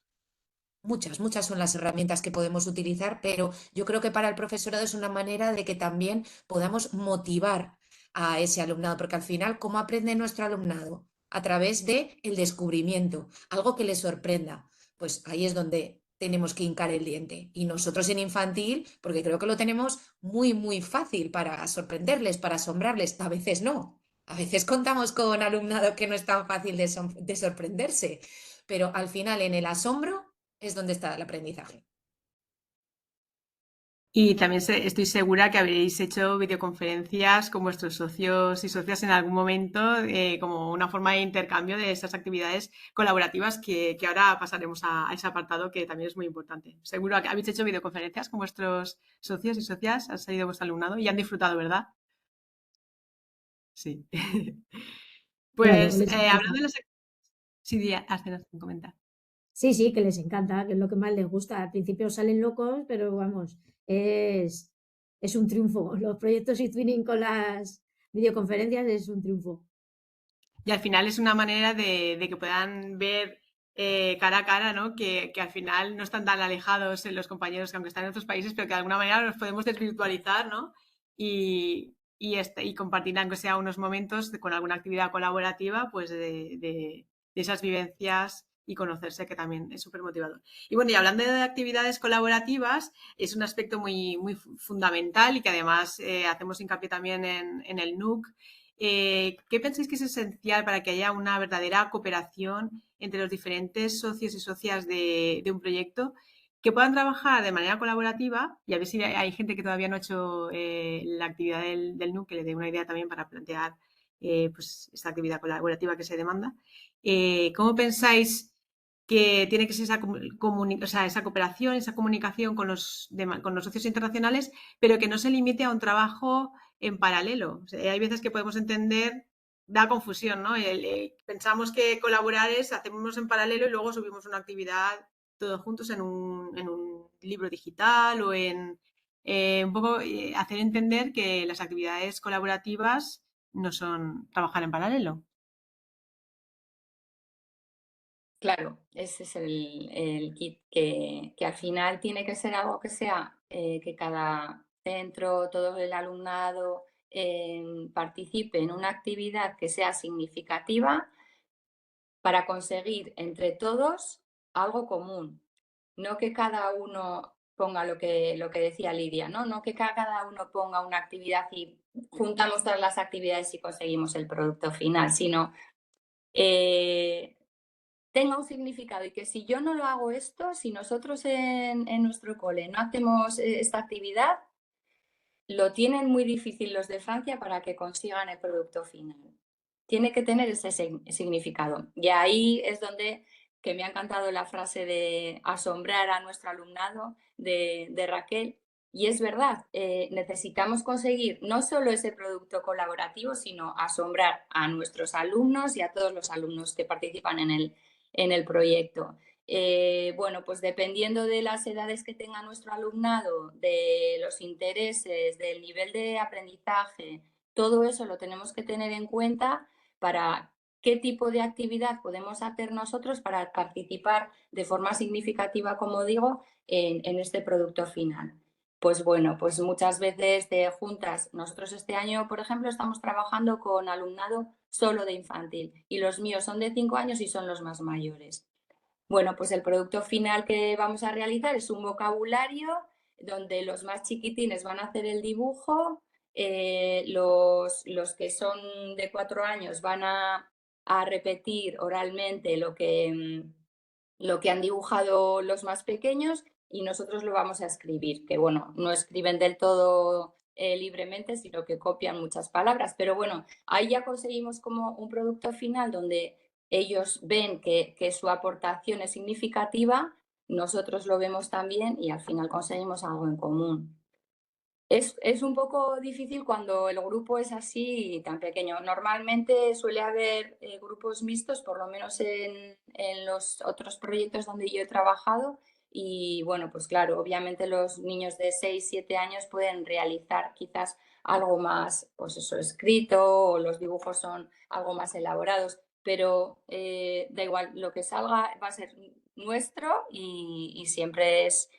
Muchas son las herramientas que podemos utilizar, pero yo creo que para el profesorado es una manera de que también podamos motivar a ese alumnado, porque al final, ¿cómo aprende nuestro alumnado? A través de el descubrimiento, algo que le sorprenda. Pues ahí es donde tenemos que hincar el diente. Y nosotros en infantil, porque creo que lo tenemos muy fácil para sorprenderles, para asombrarles. A veces no. A veces contamos con alumnado que no es tan fácil de sorprenderse, pero al final en el asombro es donde está el aprendizaje. Y también estoy segura que habréis hecho videoconferencias con vuestros socios y socias en algún momento, como una forma de intercambio de esas actividades colaborativas que ahora pasaremos a ese apartado que también es muy importante. Seguro que habéis hecho videoconferencias con vuestros socios y socias, ha salido vuestro alumnado y han disfrutado, ¿verdad? Sí. Claro, Pues les hablando encanta. de las... Sí, haznos un comentario. Sí, sí, que les encanta, que es lo que más les gusta. Al principio salen locos, pero vamos, es, es un triunfo. Los proyectos e-twinning con las videoconferencias es un triunfo. Y al final es una manera de que puedan ver cara a cara, ¿no? Que al final no están tan alejados los compañeros que aunque están en otros países, pero que de alguna manera los podemos desvirtualizar, ¿no? Y compartir, aunque sea unos momentos con alguna actividad colaborativa, pues de esas vivencias y conocerse, que también es súper motivador. Y bueno, y hablando de actividades colaborativas, es un aspecto muy fundamental y que además hacemos hincapié también en el NUC. ¿Qué pensáis que es esencial para que haya una verdadera cooperación entre los diferentes socios y socias de un proyecto que puedan trabajar de manera colaborativa? Y a ver si hay gente que todavía no ha hecho la actividad del NUC, que le dé una idea también para plantear pues esta actividad colaborativa que se demanda. ¿Cómo pensáis que tiene que ser esa cooperación, esa comunicación con los socios internacionales, pero que no se limite a un trabajo en paralelo? O sea, hay veces que podemos entender, da confusión, ¿no? Pensamos que colaborar es hacemos en paralelo y luego subimos una actividad todos juntos en un libro digital o en un poco hacer entender que las actividades colaborativas no son trabajar en paralelo. Claro, ese es el kit que al final tiene que ser algo que sea que cada centro, todo el alumnado participe en una actividad que sea significativa para conseguir entre todos algo común. No que cada uno ponga lo que decía Lidia, ¿no? No que cada uno ponga una actividad y juntamos todas las actividades y conseguimos el producto final, sino tenga un significado y que si yo no lo hago esto, si nosotros en nuestro cole no hacemos esta actividad, lo tienen muy difícil los de Francia para que consigan el producto final. Tiene que tener ese significado. Y ahí es donde que me ha encantado la frase de asombrar a nuestro alumnado de Raquel, Y es verdad, necesitamos conseguir no solo ese producto colaborativo, sino asombrar a nuestros alumnos y a todos los alumnos que participan en el proyecto. Bueno, pues dependiendo de las edades que tenga nuestro alumnado, de los intereses, del nivel de aprendizaje, todo eso lo tenemos que tener en cuenta para qué tipo de actividad podemos hacer nosotros para participar de forma significativa, como digo, en este producto final. Pues bueno, pues muchas veces te juntas. Nosotros este año, por ejemplo, estamos trabajando con alumnado solo de infantil y los míos son de 5 años y son los más mayores. Bueno, pues el producto final que vamos a realizar es un vocabulario donde los más chiquitines van a hacer el dibujo, los que son de 4 años van a repetir oralmente lo que han dibujado los más pequeños y nosotros lo vamos a escribir, que bueno, no escriben del todo libremente, sino que copian muchas palabras, pero bueno, ahí ya conseguimos como un producto final donde ellos ven que su aportación es significativa, nosotros lo vemos también y al final conseguimos algo en común. Es un poco difícil cuando el grupo es así tan pequeño. Normalmente suele haber grupos mixtos, por lo menos en los otros proyectos donde yo he trabajado. Y bueno, pues claro, obviamente los niños de 6, 7 años pueden realizar quizás algo más, pues eso, escrito, o los dibujos son algo más elaborados, pero da igual, lo que salga va a ser nuestro y siempre es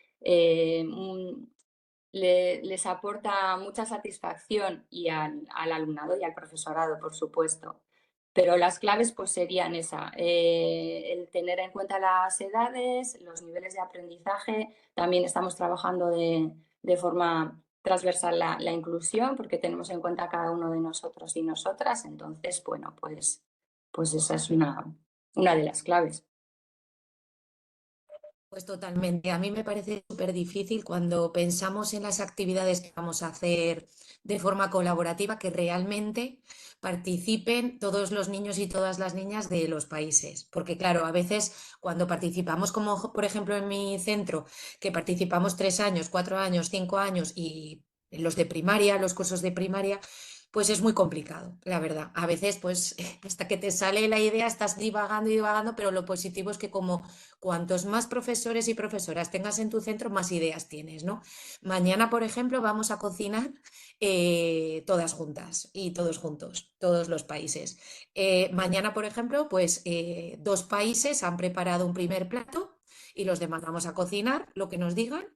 les aporta mucha satisfacción y al alumnado y al profesorado, por supuesto. Pero las claves pues serían el tener en cuenta las edades, los niveles de aprendizaje. También estamos trabajando de forma transversal la inclusión porque tenemos en cuenta a cada uno de nosotros y nosotras. Entonces, bueno, pues esa es una de las claves. Pues totalmente. A mí me parece súper difícil cuando pensamos en las actividades que vamos a hacer de forma colaborativa, que realmente participen todos los niños y todas las niñas de los países. Porque claro, a veces cuando participamos, como por ejemplo en mi centro, que participamos 3 años, 4 años, 5 años y los de primaria, los cursos de primaria, pues es muy complicado, la verdad. A veces, pues, hasta que te sale la idea, estás divagando y divagando, pero lo positivo es que como cuantos más profesores y profesoras tengas en tu centro, más ideas tienes, ¿no? Mañana, por ejemplo, vamos a cocinar todas juntas y todos juntos, todos los países. Mañana, por ejemplo, pues 2 países han preparado un primer plato y los demás vamos a cocinar lo que nos digan.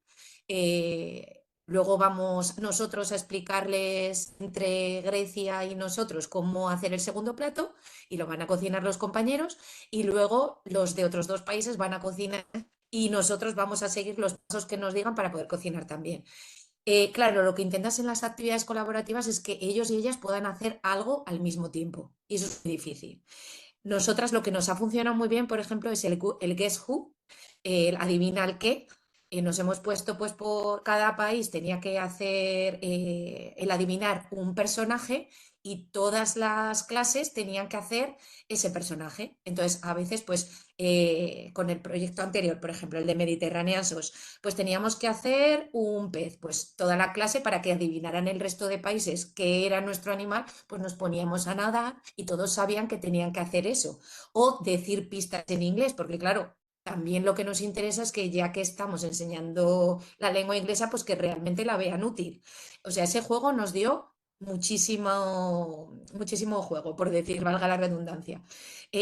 Luego vamos nosotros a explicarles entre Grecia y nosotros cómo hacer el segundo plato y lo van a cocinar los compañeros y luego los de otros 2 países van a cocinar y nosotros vamos a seguir los pasos que nos digan para poder cocinar también. Claro, lo que intentas en las actividades colaborativas es que ellos y ellas puedan hacer algo al mismo tiempo y eso es muy difícil. Nosotras lo que nos ha funcionado muy bien, por ejemplo, es el Guess Who, el adivina el qué. Nos hemos puesto, pues por cada país tenía que hacer el adivinar un personaje y todas las clases tenían que hacer ese personaje. Entonces, a veces, pues con el proyecto anterior, por ejemplo, el de Mediterranean SOS, pues teníamos que hacer un pez, pues toda la clase para que adivinaran el resto de países qué era nuestro animal, pues nos poníamos a nadar y todos sabían que tenían que hacer eso. O decir pistas en inglés, porque claro, también lo que nos interesa es que ya que estamos enseñando la lengua inglesa, pues que realmente la vean útil. O sea, ese juego nos dio muchísimo, muchísimo juego, por decir, valga la redundancia.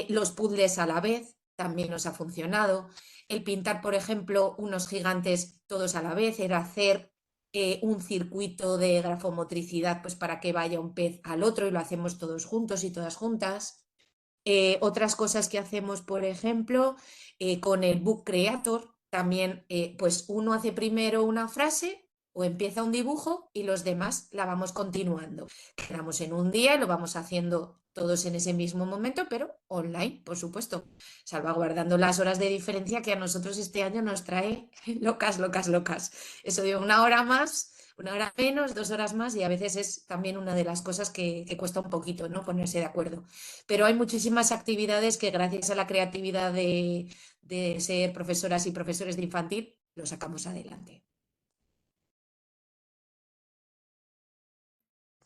Los puzzles a la vez también nos ha funcionado. El pintar, por ejemplo, unos gigantes todos a la vez, era hacer un circuito de grafomotricidad, pues para que vaya un pez al otro y lo hacemos todos juntos y todas juntas. Otras cosas que hacemos, por ejemplo, con el Book Creator, también pues uno hace primero una frase o empieza un dibujo y los demás la vamos continuando. Quedamos en un día y lo vamos haciendo todos en ese mismo momento, pero online, por supuesto, salvaguardando las horas de diferencia que a nosotros este año nos trae locas, locas, locas. Eso de 1 hora más, 1 hora menos, 2 horas más y a veces es también una de las cosas que cuesta un poquito, ¿no? Ponerse de acuerdo. Pero hay muchísimas actividades que gracias a la creatividad de ser profesoras y profesores de infantil lo sacamos adelante.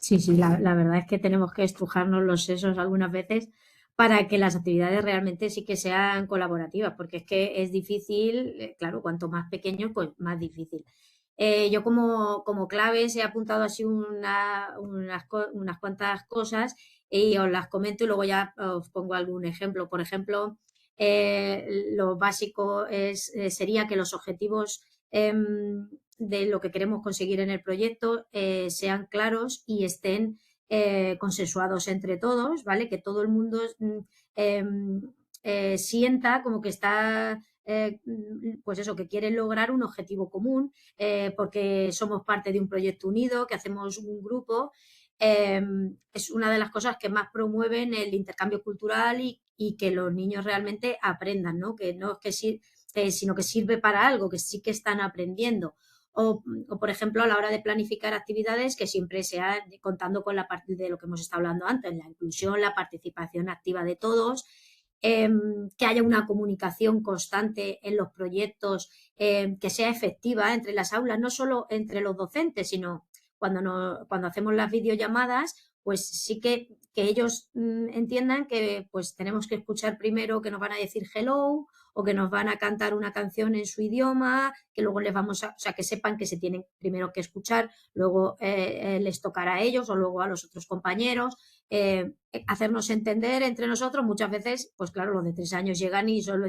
Sí, sí, la verdad es que tenemos que estrujarnos los sesos algunas veces para que las actividades realmente sí que sean colaborativas, porque es que es difícil, claro, cuanto más pequeño, pues más difícil. Yo como claves he apuntado así unas cuantas cosas y os las comento y luego ya os pongo algún ejemplo. Por ejemplo, lo básico sería que los objetivos de lo que queremos conseguir en el proyecto sean claros y estén consensuados entre todos, ¿vale? Que todo el mundo sienta como que está, pues eso, que quiere lograr un objetivo común, porque somos parte de un proyecto unido, que hacemos un grupo. Es una de las cosas que más promueven el intercambio cultural y que los niños realmente aprendan, ¿no? Que no es que sí, sino que sirve para algo, que sí que están aprendiendo. Por ejemplo, a la hora de planificar actividades, que siempre sea contando con la parte de lo que hemos estado hablando antes, la inclusión, la participación activa de todos, que haya una comunicación constante en los proyectos, que sea efectiva entre las aulas, no solo entre los docentes, sino cuando hacemos las videollamadas, pues sí que ellos entiendan que pues tenemos que escuchar primero que nos van a decir hello o que nos van a cantar una canción en su idioma, que luego les vamos o sea, que sepan que se tienen primero que escuchar, luego les tocará a ellos o luego a los otros compañeros, hacernos entender entre nosotros. Muchas veces, pues claro, los de 3 años llegan y solo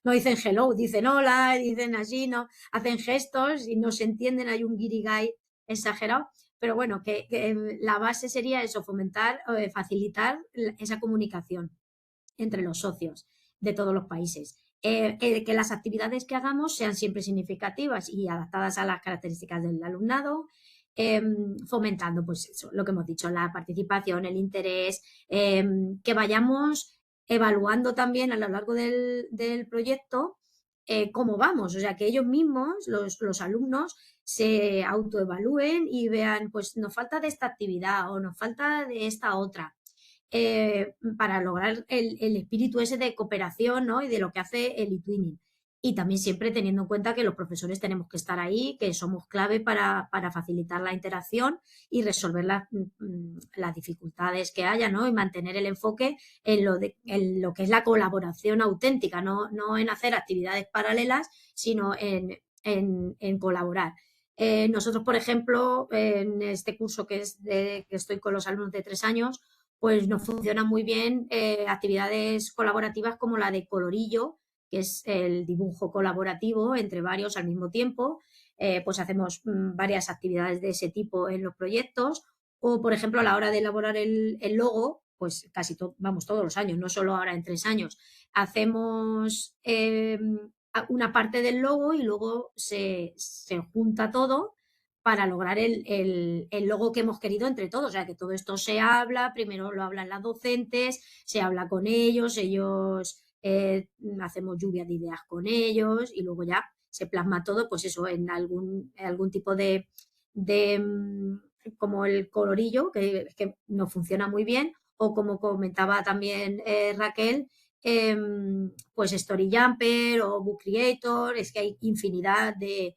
no dicen hello, dicen hola, dicen así, no, hacen gestos y no se entienden, hay un guirigay exagerado. Pero bueno, que la base sería eso, fomentar, facilitar esa comunicación entre los socios de todos los países. Que las actividades que hagamos sean siempre significativas y adaptadas a las características del alumnado, fomentando, pues eso, lo que hemos dicho, la participación, el interés, que vayamos evaluando también a lo largo del proyecto cómo vamos, o sea, que ellos mismos, los alumnos, se autoevalúen y vean, pues nos falta de esta actividad o nos falta de esta otra, para lograr el espíritu ese de cooperación, ¿no? Y de lo que hace el eTwinning. Y también siempre teniendo en cuenta que los profesores tenemos que estar ahí, que somos clave para facilitar la interacción y resolver las dificultades que haya, ¿no? Y mantener el enfoque en lo que es la colaboración auténtica, no en hacer actividades paralelas, sino en colaborar. Nosotros, por ejemplo, en este curso que estoy con los alumnos de 3 años, pues nos funcionan muy bien actividades colaborativas como la de colorillo, que es el dibujo colaborativo entre varios al mismo tiempo. Pues hacemos varias actividades de ese tipo en los proyectos. O, por ejemplo, a la hora de elaborar el logo, pues vamos, todos los años, no solo ahora en 3 años, hacemos una parte del logo y luego se junta todo para lograr el logo que hemos querido entre todos. O sea, que todo esto se habla, primero lo hablan las docentes, se habla con ellos hacemos lluvia de ideas con ellos y luego ya se plasma todo, pues eso, en algún tipo de como el colorillo, que nos funciona muy bien, o como comentaba también Raquel, pues Story Jumper o Book Creator, es que hay infinidad de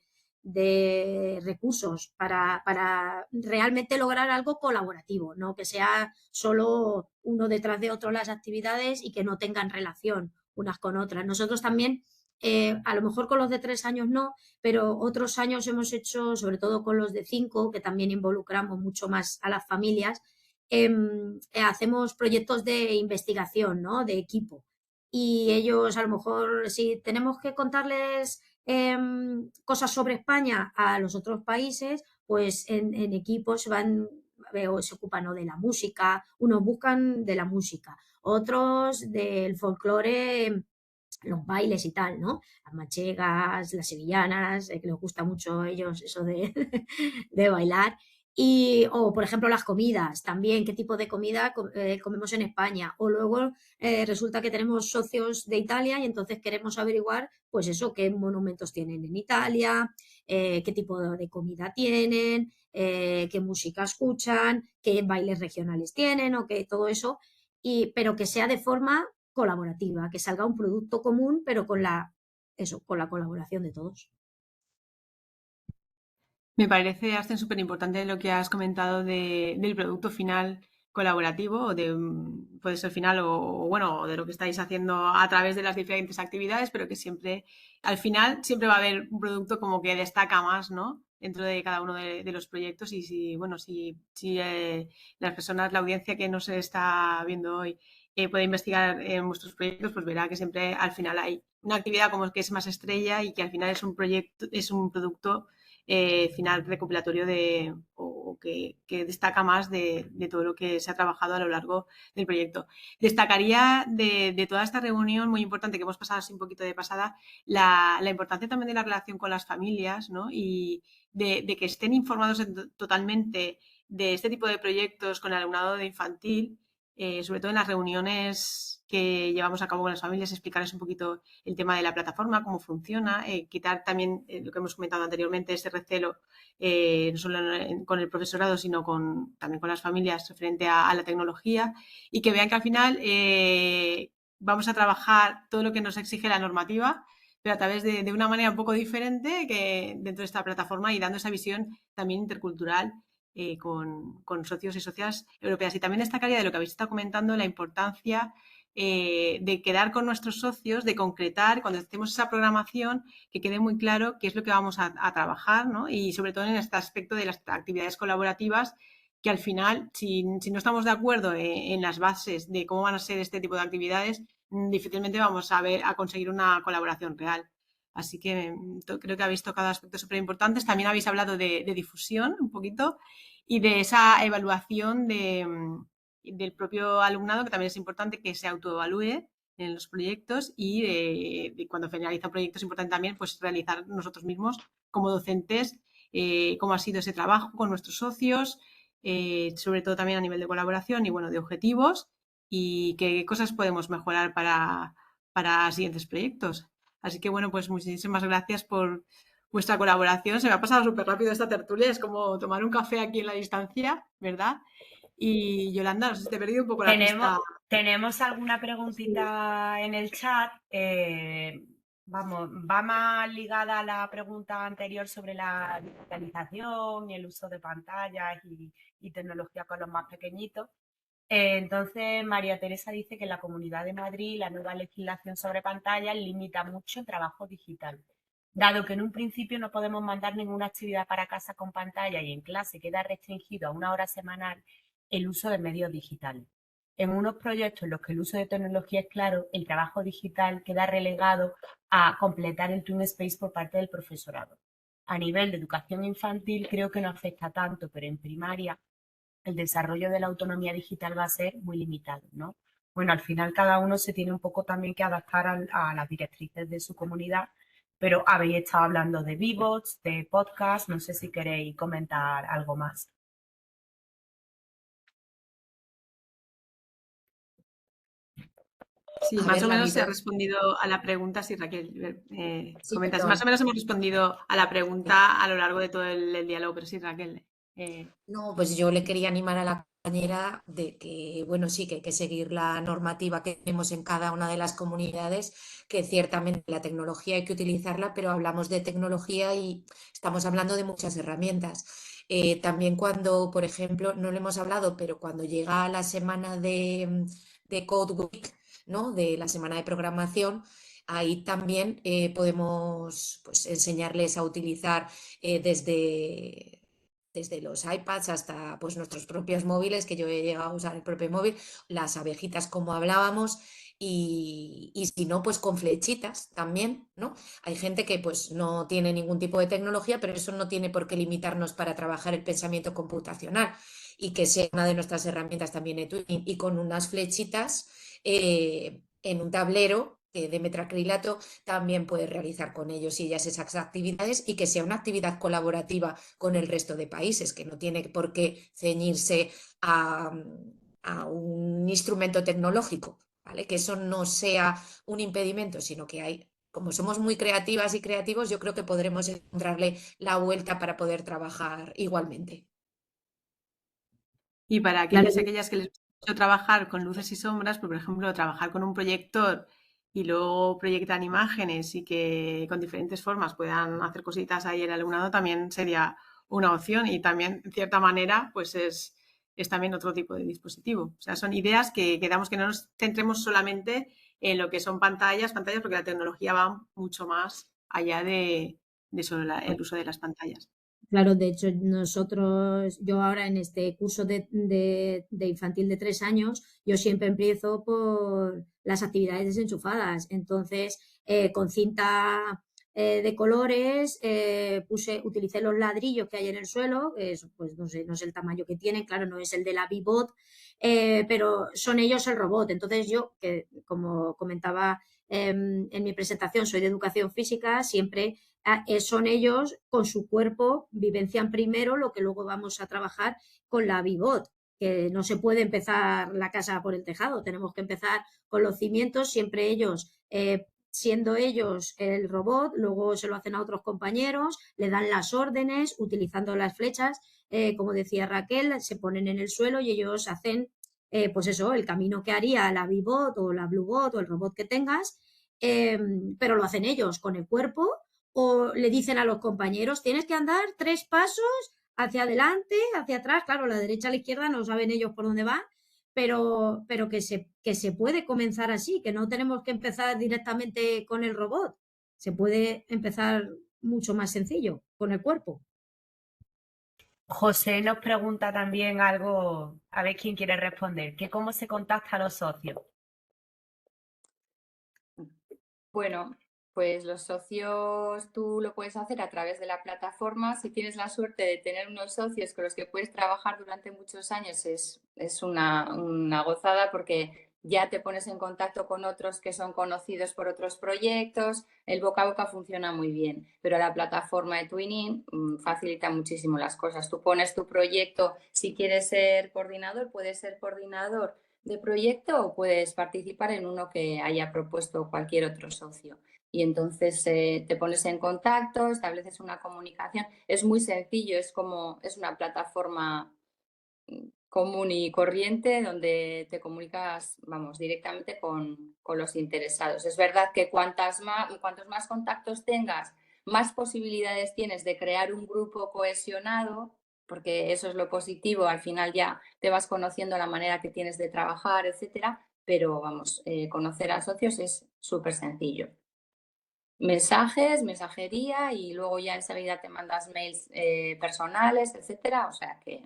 recursos para realmente lograr algo colaborativo, no que sea solo uno detrás de otro las actividades y que no tengan relación unas con otras. Nosotros también, a lo mejor con los de 3 años no, pero otros años hemos hecho, sobre todo con los de 5, que también involucramos mucho más a las familias, hacemos proyectos de investigación, ¿no? De equipo. Y ellos, a lo mejor, si tenemos que contarles cosas sobre España a los otros países, pues en equipos se ocupan, ¿no? De la música, unos buscan de la música, otros del folclore, los bailes y tal, ¿no? Las manchegas, las sevillanas, que les gusta mucho a ellos eso de bailar. O, por ejemplo, las comidas también, qué tipo de comida comemos en España. O luego resulta que tenemos socios de Italia y entonces queremos averiguar, pues eso, qué monumentos tienen en Italia, qué tipo de comida tienen, qué música escuchan, qué bailes regionales tienen o qué todo eso, pero que sea de forma colaborativa, que salga un producto común, pero con la colaboración de todos. Me parece, Arsen, súper importante lo que has comentado del producto final colaborativo, o de, puede ser final o, bueno, o de lo que estáis haciendo a través de las diferentes actividades, pero que siempre, al final, siempre va a haber un producto como que destaca más, ¿no? Dentro de cada uno de los proyectos. Y si, bueno, si las personas, la audiencia que nos está viendo hoy, puede investigar en vuestros proyectos, pues verá que siempre al final hay una actividad como que es más estrella y que al final es un proyecto, es un producto final recopilatorio o que destaca más de todo lo que se ha trabajado a lo largo del proyecto. Destacaría de toda esta reunión, muy importante, que hemos pasado así un poquito de pasada, la importancia también de la relación con las familias, ¿no? Y de que estén informados totalmente de este tipo de proyectos con el alumnado de infantil, sobre todo en las reuniones que llevamos a cabo con las familias, explicarles un poquito el tema de la plataforma, cómo funciona, quitar también lo que hemos comentado anteriormente, ese recelo, no solo con el profesorado, sino también con las familias frente a la tecnología, y que vean que al final vamos a trabajar todo lo que nos exige la normativa, pero a través de una manera un poco diferente que dentro de esta plataforma, y dando esa visión también intercultural con socios y socias europeas. Y también destacaría de lo que habéis estado comentando la importancia de quedar con nuestros socios, de concretar, cuando hacemos esa programación, que quede muy claro qué es lo que vamos a trabajar, ¿no? Y sobre todo en este aspecto de las actividades colaborativas, que al final, si no estamos de acuerdo en las bases de cómo van a ser este tipo de actividades, difícilmente vamos a conseguir una colaboración real. Así que creo que habéis tocado aspectos súper importantes. También habéis hablado de difusión un poquito y de esa evaluación del propio alumnado, que también es importante que se autoevalúe en los proyectos, y de cuando finaliza un proyecto es importante también pues realizar nosotros mismos como docentes cómo ha sido ese trabajo con nuestros socios, sobre todo también a nivel de colaboración y bueno, de objetivos, y qué cosas podemos mejorar para siguientes proyectos. Así que bueno, pues muchísimas gracias por vuestra colaboración. Se me ha pasado súper rápido esta tertulia, es como tomar un café aquí en la distancia, ¿verdad? Y Yolanda, no sé si te he perdido un poco la pista. Tenemos alguna preguntita en el chat. Vamos, va más ligada a la pregunta anterior sobre la digitalización y el uso de pantallas y tecnología con los más pequeñitos. Entonces, María Teresa dice que en la Comunidad de Madrid la nueva legislación sobre pantallas limita mucho el trabajo digital. Dado que en un principio no podemos mandar ninguna actividad para casa con pantalla y en clase queda restringido a 1 hora semanal el uso de medios digitales. En unos proyectos en los que el uso de tecnología es claro, el trabajo digital queda relegado a completar el Twin Space por parte del profesorado. A nivel de educación infantil creo que no afecta tanto, pero en primaria el desarrollo de la autonomía digital va a ser muy limitado, ¿no? Bueno, al final cada uno se tiene un poco también que adaptar a las directrices de su comunidad, pero habéis estado hablando de Vivox, de podcast, no sé si queréis comentar algo más. Sí, más o menos se ha respondido a la pregunta, si Raquel comentas, perdón. más o menos hemos respondido a la pregunta a lo largo de todo el diálogo, pero sí, Raquel. No, pues yo le quería animar a la compañera de que, bueno, sí, que hay que seguir la normativa que tenemos en cada una de las comunidades, que ciertamente la tecnología hay que utilizarla, pero hablamos de tecnología y estamos hablando de muchas herramientas. También cuando, por ejemplo, no lo hemos hablado, pero cuando llega la semana de Code Week, ¿no? De la semana de programación, ahí también podemos pues, enseñarles a utilizar desde los iPads hasta pues, nuestros propios móviles, que yo he llegado a usar el propio móvil, las abejitas como hablábamos, y si no, pues con flechitas también, ¿no? Hay gente que pues no tiene ningún tipo de tecnología, pero eso no tiene por qué limitarnos para trabajar el pensamiento computacional, y que sea una de nuestras herramientas también de Twinning, y con unas flechitas en un tablero de metacrilato también puedes realizar con ellos y ellas esas actividades, y que sea una actividad colaborativa con el resto de países, que no tiene por qué ceñirse a un instrumento tecnológico, ¿vale? Que eso no sea un impedimento, sino que hay, como somos muy creativas y creativos, yo creo que podremos encontrarle la vuelta para poder trabajar igualmente. Y para Claro, aquellos y aquellas que les gusta trabajar con luces y sombras, pues, por ejemplo, trabajar con un proyector y luego proyectan imágenes y que con diferentes formas puedan hacer cositas ahí el alumnado, también sería una opción y también, en cierta manera, pues es también otro tipo de dispositivo. O sea, son ideas que damos, que no nos centremos solamente en lo que son pantallas, porque la tecnología va mucho más allá de solo el uso de las pantallas. Claro, de hecho, yo ahora en este curso de infantil de 3 años, yo siempre empiezo por las actividades desenchufadas. Entonces, con cinta de colores, utilicé los ladrillos que hay en el suelo, pues no sé el tamaño que tienen, claro, no es el de la Bibot, pero son ellos el robot. Entonces, yo, que como comentaba en mi presentación, soy de educación física, siempre son ellos con su cuerpo, vivencian primero lo que luego vamos a trabajar con la Vivot, que no se puede empezar la casa por el tejado, tenemos que empezar con los cimientos, siempre ellos, siendo ellos el robot, luego se lo hacen a otros compañeros, le dan las órdenes, utilizando las flechas, como decía Raquel, se ponen en el suelo y ellos hacen, pues eso, el camino que haría la Vivot o la Bluebot o el robot que tengas, pero lo hacen ellos con el cuerpo, o le dicen a los compañeros, tienes que andar 3 pasos hacia adelante, hacia atrás, claro, la derecha a la izquierda no saben ellos por dónde van, pero que se puede comenzar así, que no tenemos que empezar directamente con el robot, se puede empezar mucho más sencillo, con el cuerpo. José nos pregunta también algo, a ver quién quiere responder, que cómo se contacta a los socios. Bueno, pues los socios tú lo puedes hacer a través de la plataforma. Si tienes la suerte de tener unos socios con los que puedes trabajar durante muchos años, es una gozada porque ya te pones en contacto con otros que son conocidos por otros proyectos. El boca a boca funciona muy bien, pero la plataforma de Twinning facilita muchísimo las cosas. Tú pones tu proyecto, si quieres ser coordinador, puedes ser coordinador de proyecto o puedes participar en uno que haya propuesto cualquier otro socio. Y entonces te pones en contacto, estableces una comunicación. Es muy sencillo, es una plataforma común y corriente donde te comunicas, vamos, directamente con los interesados. Es verdad que cuantos más contactos tengas, más posibilidades tienes de crear un grupo cohesionado, porque eso es lo positivo, al final ya te vas conociendo la manera que tienes de trabajar, etcétera, pero vamos, conocer a socios es súper sencillo. Mensajes, mensajería y luego ya enseguida te mandas mails personales, etcétera, o sea que...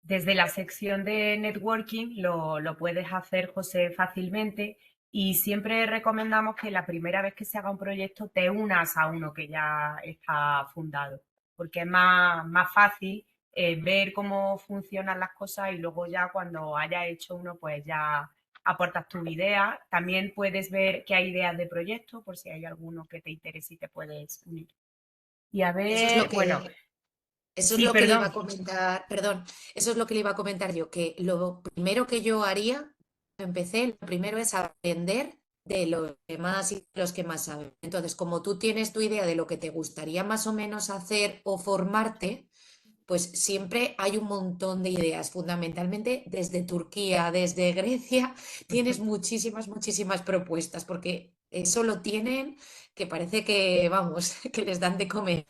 Desde la sección de networking lo puedes hacer, José, fácilmente y siempre recomendamos que la primera vez que se haga un proyecto te unas a uno que ya está fundado, porque es más fácil ver cómo funcionan las cosas y luego ya cuando hayas hecho uno, pues ya aportas tu idea. También puedes ver que hay ideas de proyecto por si hay alguno que te interese y te puedes unir. Y a Eso es lo ver, que, bueno, eso es sí, lo que le iba perdón. a comentar, perdón, eso es lo que le iba a comentar yo, que lo primero que yo haría, lo primero es aprender de los demás y los que más saben. Entonces, como tú tienes tu idea de lo que te gustaría más o menos hacer o formarte, pues siempre hay un montón de ideas, fundamentalmente desde Turquía, desde Grecia, tienes muchísimas propuestas, porque eso lo tienen que parece que, vamos, que les dan de comer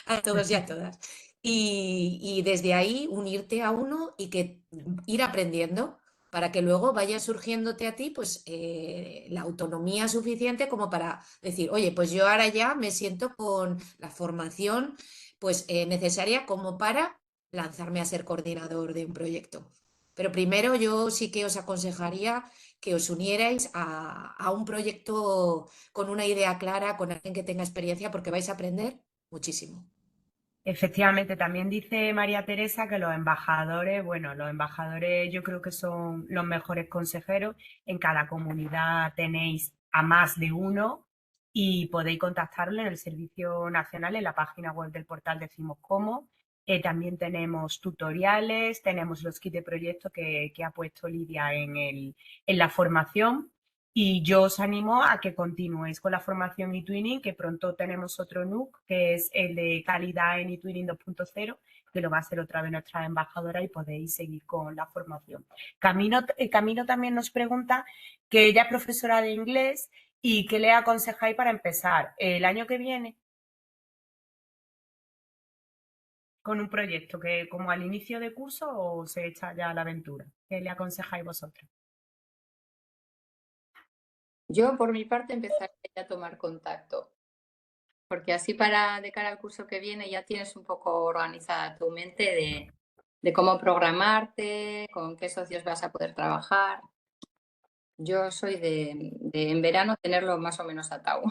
a todos y a todas. Y desde ahí unirte a uno y que ir aprendiendo para que luego vaya surgiéndote a ti pues la autonomía suficiente como para decir, oye, pues yo ahora ya me siento con la formación pues necesaria como para lanzarme a ser coordinador de un proyecto. Pero primero yo sí que os aconsejaría que os unierais a un proyecto con una idea clara, con alguien que tenga experiencia, porque vais a aprender muchísimo. Efectivamente, también dice María Teresa que los embajadores, bueno, los embajadores yo creo que son los mejores consejeros. En cada comunidad tenéis a más de uno y podéis contactarlo en el Servicio Nacional, en la página web del portal decimos cómo. También tenemos tutoriales, tenemos los kits de proyecto que ha puesto Lidia en la formación. Y yo os animo a que continuéis con la formación eTwinning, que pronto tenemos otro NUC, que es el de calidad en eTwinning 2.0, que lo va a hacer otra vez nuestra embajadora y podéis seguir con la formación. Camino también nos pregunta que ella es profesora de inglés y qué le aconsejáis para empezar el año que viene. con un proyecto que como al inicio de curso o se echa ya a la aventura? ¿Qué le aconsejáis vosotros? Yo, por mi parte, empezaría a tomar contacto, porque así de cara al curso que viene ya tienes un poco organizada tu mente de cómo programarte, con qué socios vas a poder trabajar. Yo soy de en verano tenerlo más o menos atado.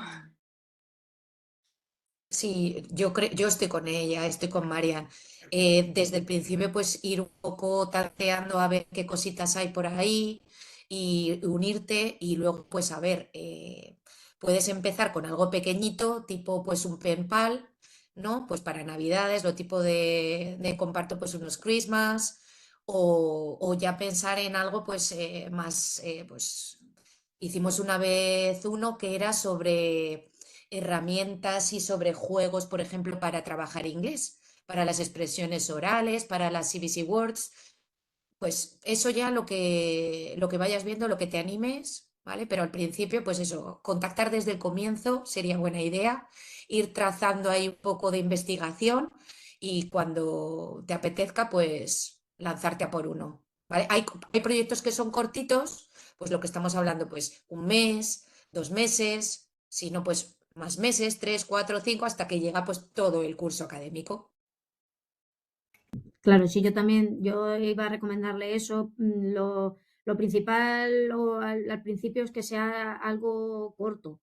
Sí, yo estoy con ella, estoy con Marian. Desde el principio, pues ir un poco tanteando a ver qué cositas hay por ahí y unirte y luego, pues a ver, puedes empezar con algo pequeñito, tipo pues un pen pal, ¿no? Pues para Navidades, lo tipo de comparto pues unos Christmas o ya pensar en algo pues más, pues hicimos una vez uno que era sobre herramientas y sobre juegos, por ejemplo, para trabajar inglés, para las expresiones orales, para las CBC Words, pues eso ya lo que vayas viendo, lo que te animes, ¿vale? Pero al principio, pues eso, contactar desde el comienzo sería buena idea, ir trazando ahí un poco de investigación y cuando te apetezca, pues lanzarte a por uno, ¿vale? Hay proyectos que son cortitos, pues lo que estamos hablando, pues un mes, 2 meses, si no, pues más meses, 3, 4, 5, hasta que llega pues todo el curso académico. Claro, sí, yo también, yo iba a recomendarle eso. Lo principal al principio es que sea algo corto.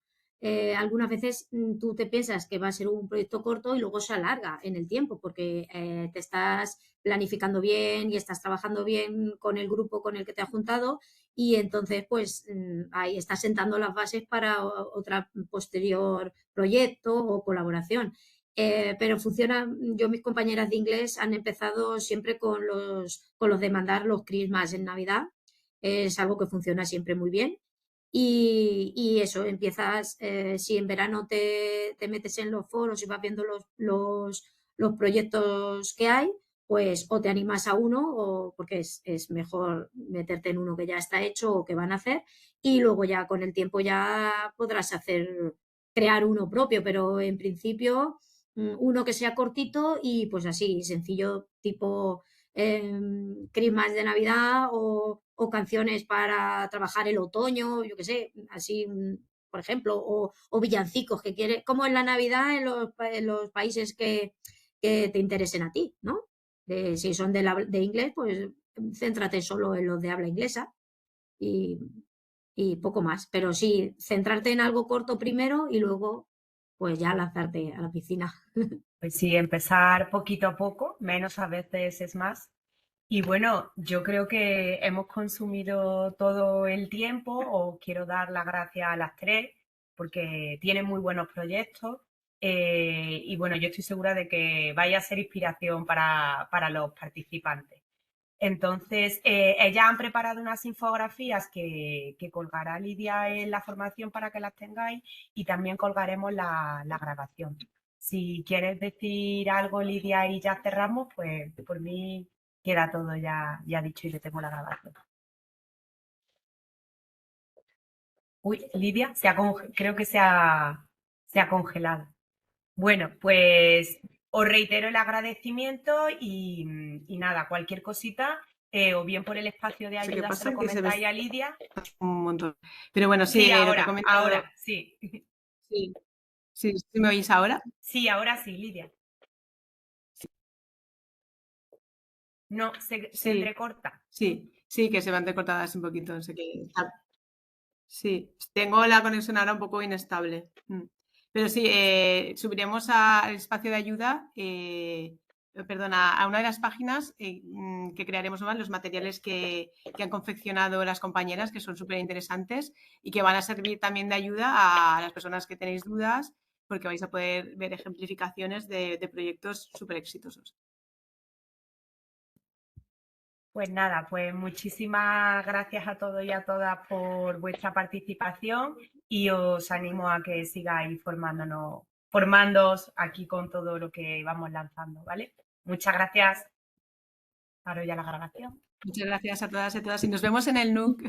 Algunas veces tú te piensas que va a ser un proyecto corto y luego se alarga en el tiempo porque te estás planificando bien y estás trabajando bien con el grupo con el que te has juntado y entonces pues ahí estás sentando las bases para otra posterior proyecto o colaboración. Pero funciona, yo mis compañeras de inglés han empezado siempre con los de mandar los Christmas en Navidad, es algo que funciona siempre muy bien. Y eso, empiezas, si en verano te metes en los foros y vas viendo los proyectos que hay, pues o te animas a uno, o porque es mejor meterte en uno que ya está hecho o que van a hacer, y luego ya con el tiempo ya podrás crear uno propio, pero en principio uno que sea cortito y pues así, sencillo, tipo Christmas de Navidad o canciones para trabajar el otoño, yo qué sé, así, por ejemplo, o villancicos que quieres, como en la Navidad en los países que te interesen a ti, ¿no? Si son de inglés, pues céntrate solo en los de habla inglesa y, y poco más. Pero sí, centrarte en algo corto primero y luego pues ya lanzarte a la piscina. Pues sí, empezar poquito a poco, menos a veces es más. Y bueno, yo creo que hemos consumido todo el tiempo. Os quiero dar las gracias a las tres porque tienen muy buenos proyectos. Y bueno, yo estoy segura de que vaya a ser inspiración para los participantes. Entonces, ellas han preparado unas infografías que colgará Lidia en la formación para que las tengáis y también colgaremos la grabación. Si quieres decir algo, Lidia, y ya cerramos, pues por mí queda todo ya dicho y le tengo la grabación. Uy, Lidia, creo que se ha congelado. Bueno, pues os reitero el agradecimiento y nada, cualquier cosita, o bien por el espacio de No sé qué ayuda se pasa, lo que se ve comentáis a Lidia. un montón. Pero bueno, sí, Sí, lo que he comentado. ahora, sí. Sí, sí, ¿sí me oís ahora? Sí, ahora sí, Lidia. No, se Sí, entrecorta. sí, que se van entrecortadas un poquito, no sé qué. Sí, tengo la conexión ahora un poco inestable. Pero sí, subiremos al espacio de ayuda, perdona, a una de las páginas que crearemos nuevas, los materiales que han confeccionado las compañeras, que son súper interesantes y que van a servir también de ayuda a las personas que tenéis dudas, porque vais a poder ver ejemplificaciones de proyectos súper exitosos. Pues nada, pues muchísimas gracias a todos y a todas por vuestra participación y os animo a que sigáis formándoos aquí con todo lo que vamos lanzando, ¿vale? Muchas gracias. Paro ya la grabación. Muchas gracias a todas y a todas y nos vemos en el NUC.